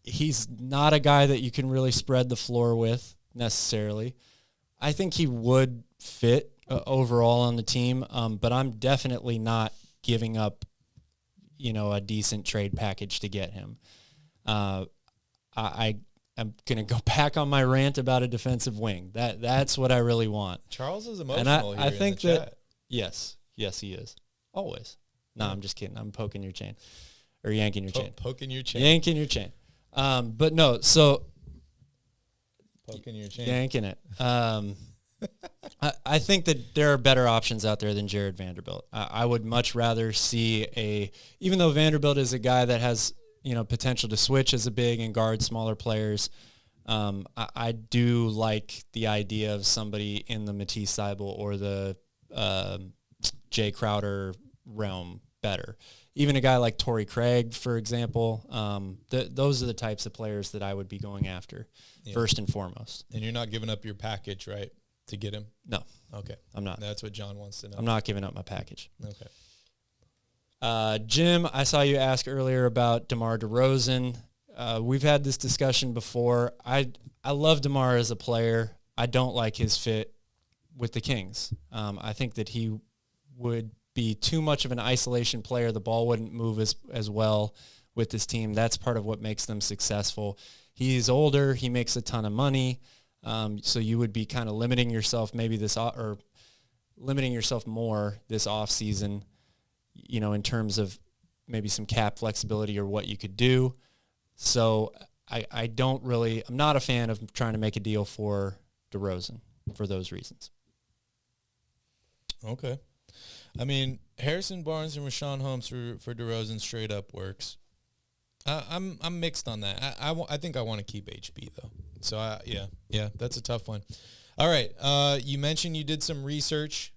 He's not a guy that you can really spread the floor with necessarily. I think he would fit overall on the team, but I'm definitely not giving up, a decent trade package to get him. I'm going to go back on my rant about a defensive wing. That's what I really want. Charles is emotional and here I think in the that, chat. yes, he is. Always. No, I'm just kidding. I'm poking your chain. Or yanking your chain. Poking your chain. Yanking your chain. But no, so poking your chain. Yanking it. I think that there are better options out there than Jared Vanderbilt. I would much rather see even though Vanderbilt is a guy that has, potential to switch as a big and guard smaller players, I do like the idea of somebody in the Matisse Thybulle or the Jay Crowder realm better. Even a guy like Torrey Craig, for example, those are the types of players that I would be going after first and foremost. And you're not giving up your package, right, to get him? No. Okay. I'm not. That's what John wants to know. I'm not giving up my package. Okay. Jim, I saw you ask earlier about DeMar DeRozan. We've had this discussion before. I love DeMar as a player. I don't like his fit with the Kings. I think that he would be too much of an isolation player. The ball wouldn't move as well with this team. That's part of what makes them successful. He's older. He makes a ton of money. So you would be kind of limiting yourself limiting yourself more this off season, in terms of maybe some cap flexibility or what you could do. So I'm not a fan of trying to make a deal for DeRozan for those reasons. Okay. I mean, Harrison Barnes and Rashawn Holmes for DeRozan straight up works. I'm mixed on that. I think I want to keep HB though. So yeah, that's a tough one. All right. You mentioned you did some research.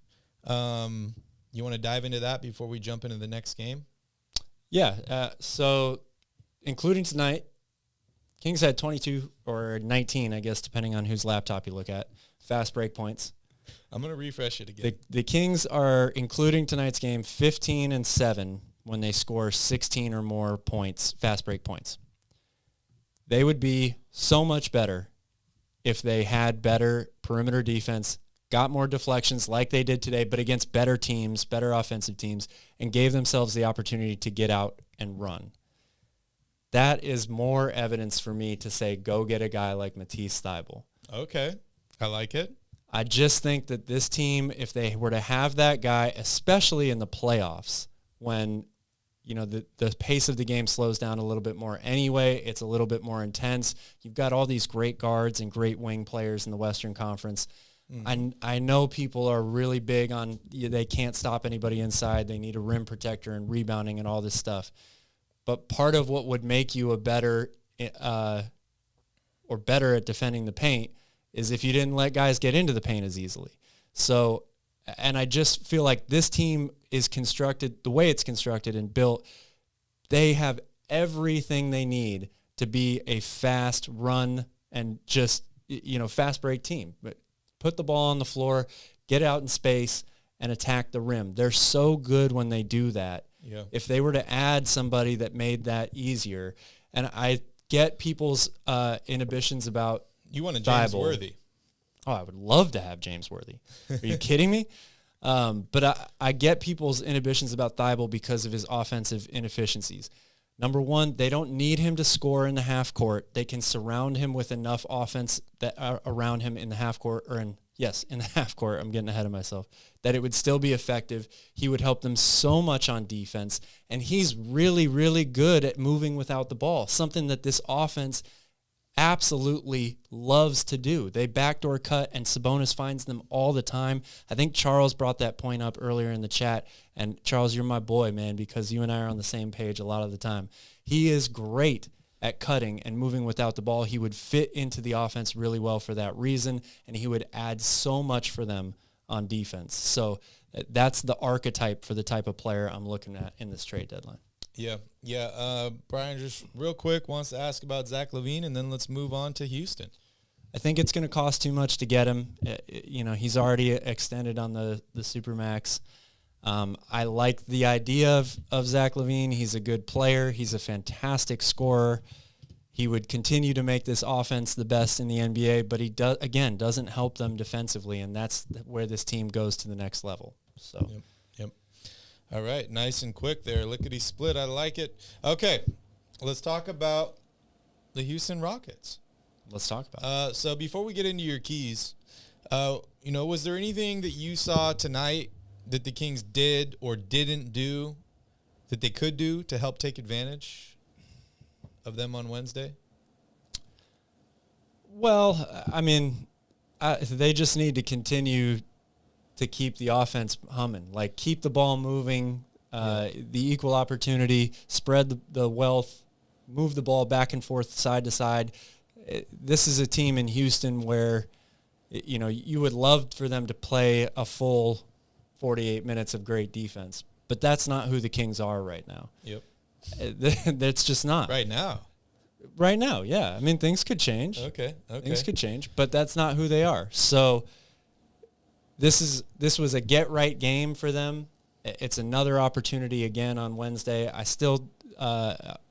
You want to dive into that before we jump into the next game? Yeah. So including tonight, Kings had 22 or 19, I guess, depending on whose laptop you look at, fast break points. I'm going to refresh it again. The Kings are, including tonight's game, 15-7 when they score 16 or more points, fast break points. They would be so much better if they had better perimeter defense, got more deflections like they did today, but against better teams, better offensive teams, and gave themselves the opportunity to get out and run. That is more evidence for me to say go get a guy like Matisse Thybulle. Okay. I like it. I just think that this team, if they were to have that guy, especially in the playoffs, when the pace of the game slows down a little bit more anyway, it's a little bit more intense. You've got all these great guards and great wing players in the Western Conference. Mm-hmm. I know people are really big on they can't stop anybody inside. They need a rim protector and rebounding and all this stuff. But part of what would make you a better at defending the paint is if you didn't let guys get into the paint as easily. So, and I just feel like this team is constructed, the way it's constructed and built, they have everything they need to be a fast run and just, fast break team. But put the ball on the floor, get out in space, and attack the rim. They're so good when they do that. Yeah. If they were to add somebody that made that easier, and I get people's inhibitions about you want a James Thybulle. Worthy. Oh, I would love to have James Worthy. Are you kidding me? But I get people's inhibitions about Thybulle because of his offensive inefficiencies. Number one, they don't need him to score in the half court. They can surround him with enough offense around him in the half court, in the half court. I'm getting ahead of myself. That it would still be effective. He would help them so much on defense, and he's really, really good at moving without the ball, something that this offense absolutely loves to do. They backdoor cut, and Sabonis finds them all the time. I think Charles brought that point up earlier in the chat, and Charles, you're my boy, man, because you and I are on the same page a lot of the time. He is great at cutting and moving without the ball. He would fit into the offense really well for that reason, and he would add so much for them on defense. So that's the archetype for the type of player I'm looking at in this trade deadline. Yeah. Brian, just real quick, wants to ask about Zach LaVine, and then let's move on to Houston. I think it's going to cost too much to get him. He's already extended on the Supermax. I like the idea of Zach LaVine. He's a good player. He's a fantastic scorer. He would continue to make this offense the best in the NBA, but he doesn't help them defensively, and that's where this team goes to the next level. So, Yep. All right, nice and quick there, lickety split. I like it. Okay, let's talk about the Houston Rockets. Let's talk about it. So before we get into your keys, was there anything that you saw tonight that the Kings did or didn't do that they could do to help take advantage of them on Wednesday? Well, I mean, they just need to continue to keep the offense humming, like keep the ball moving, the equal opportunity, spread the wealth, move the ball back and forth, side to side. This is a team in Houston where, you would love for them to play a full 48 minutes of great defense, but that's not who the Kings are right now. Yep. That's just not. Right now. Right now, yeah. I mean, things could change. Okay. Things could change, but that's not who they are. So this was a get-right game for them. It's another opportunity again on Wednesday. I still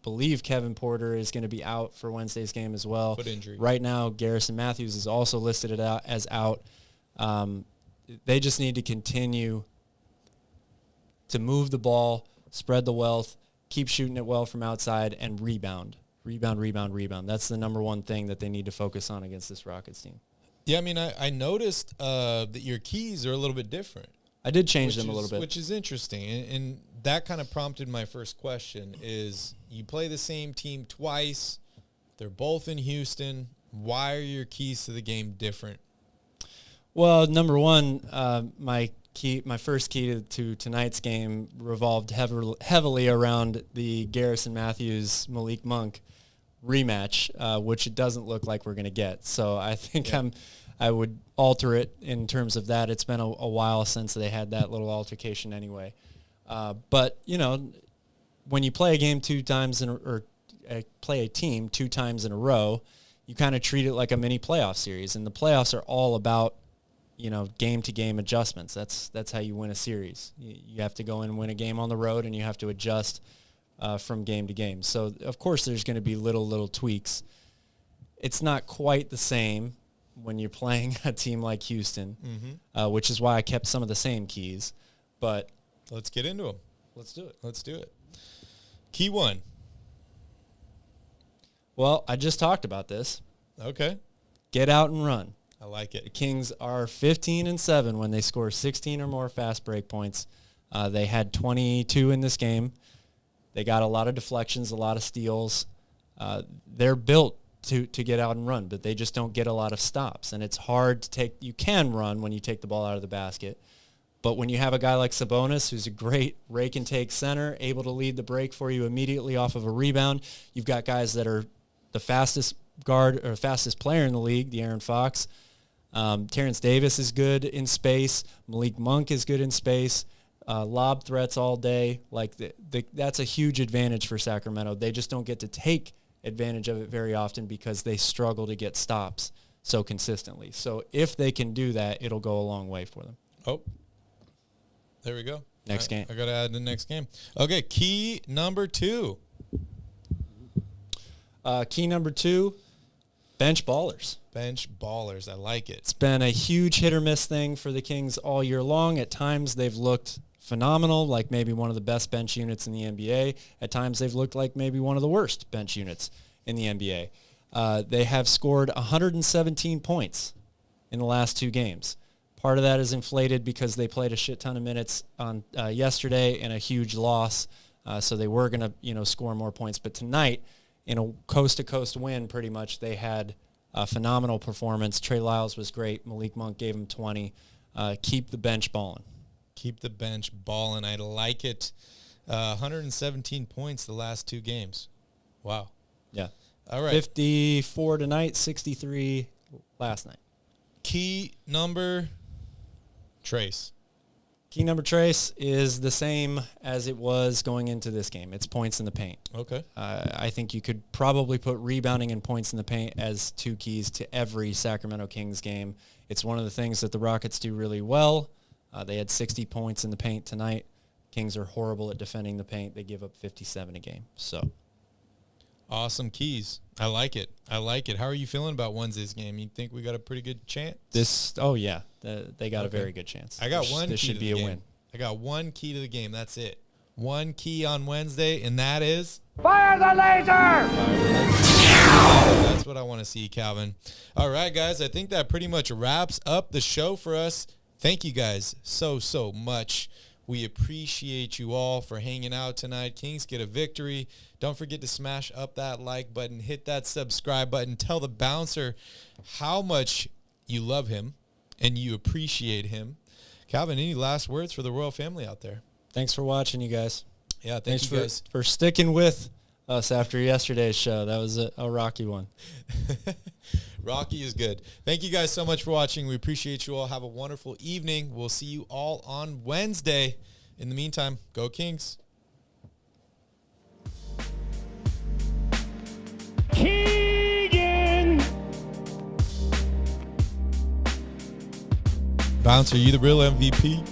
believe Kevin Porter is going to be out for Wednesday's game as well. Foot injury. Right now, Garrison Matthews is also listed as out. They just need to continue to move the ball, spread the wealth, keep shooting it well from outside, and rebound. Rebound. That's the number one thing that they need to focus on against this Rockets team. Yeah, I mean, I noticed that your keys are a little bit different. I did change them a little bit. Which is interesting. And that kind of prompted my first question is you play the same team twice. They're both in Houston. Why are your keys to the game different? Well, number one, my first key to tonight's game revolved heavily around the Garrison Matthews Malik Monk rematch, which it doesn't look like we're going to get. So I think I would alter it in terms of that. It's been a while since they had that little altercation anyway. But when you play a game play a team 2 times in a row, you kind of treat it like a mini playoff series, and the playoffs are all about game-to-game adjustments. That's how you win a series. You have to go in and win a game on the road, and you have to adjust from game to game. So, of course, there's going to be little tweaks. It's not quite the same when you're playing a team like Houston, which is why I kept some of the same keys. But let's get into them. Let's do it. Key 1. Well, I just talked about this. Okay. Get out and run. I like it. The Kings are 15-7 when they score 16 or more fast break points. They had 22 in this game. They got a lot of deflections, a lot of steals. They're built to get out and run, but they just don't get a lot of stops. And it's hard to take. You can run when you take the ball out of the basket, but when you have a guy like Sabonis, who's a great rake and take center, able to lead the break for you immediately off of a rebound, you've got guys that are the fastest guard or fastest player in the league, the Aaron Fox. Terrence Davis is good in space. Malik Monk is good in space. Lob threats all day. That's a huge advantage for Sacramento. They just don't get to take advantage of it very often because they struggle to get stops so consistently. So if they can do that, it'll go a long way for them. Oh, there we go. Next game. I got to add the next game. Okay, key number 2. Key number 2, bench ballers. Bench ballers. I like it. It's been a huge hit or miss thing for the Kings all year long. At times they've looked phenomenal, like maybe one of the best bench units in the NBA. At times they've looked like maybe one of the worst bench units in the NBA. They have scored 117 points in the last 2 games. Part of that is inflated because they played a shit ton of minutes on yesterday and a huge loss, so they were going to score more points. But tonight, in a coast-to-coast win, pretty much, they had a phenomenal performance. Trey Lyles was great. Malik Monk gave him 20. Keep the bench balling. Keep the bench balling. I like it. 117 points the last 2 games. Wow. Yeah. All right. 54 tonight, 63 last night. Key number, Trace. Key number trace is the same as it was going into this game. It's points in the paint. Okay. I think you could probably put rebounding and points in the paint as 2 keys to every Sacramento Kings game. It's one of the things that the Rockets do really well. They had 60 points in the paint tonight. Kings are horrible at defending the paint. They give up 57 a game. So awesome keys. I like it. I like it. How are you feeling about Wednesday's game? You think we got a pretty good chance? They got a very good chance. I got one. This should be a win. I got one key to the game. That's it. One key on Wednesday, and that is Fire the laser! That's what I want to see, Calvin. All right, guys. I think that pretty much wraps up the show for us. Thank you guys so much. We appreciate you all for hanging out tonight. Kings get a victory. Don't forget to smash up that like button. Hit that subscribe button. Tell the bouncer how much you love him and you appreciate him. Calvin, any last words for the royal family out there? Thanks for watching, you guys. Yeah, thanks you guys for sticking with us after yesterday's show. That was a rocky one. Rocky is good. Thank you guys so much for watching. We appreciate you all. Have a wonderful evening. We'll see you all on Wednesday. In the meantime, go Kings. Keegan! Bouncer, you the real MVP?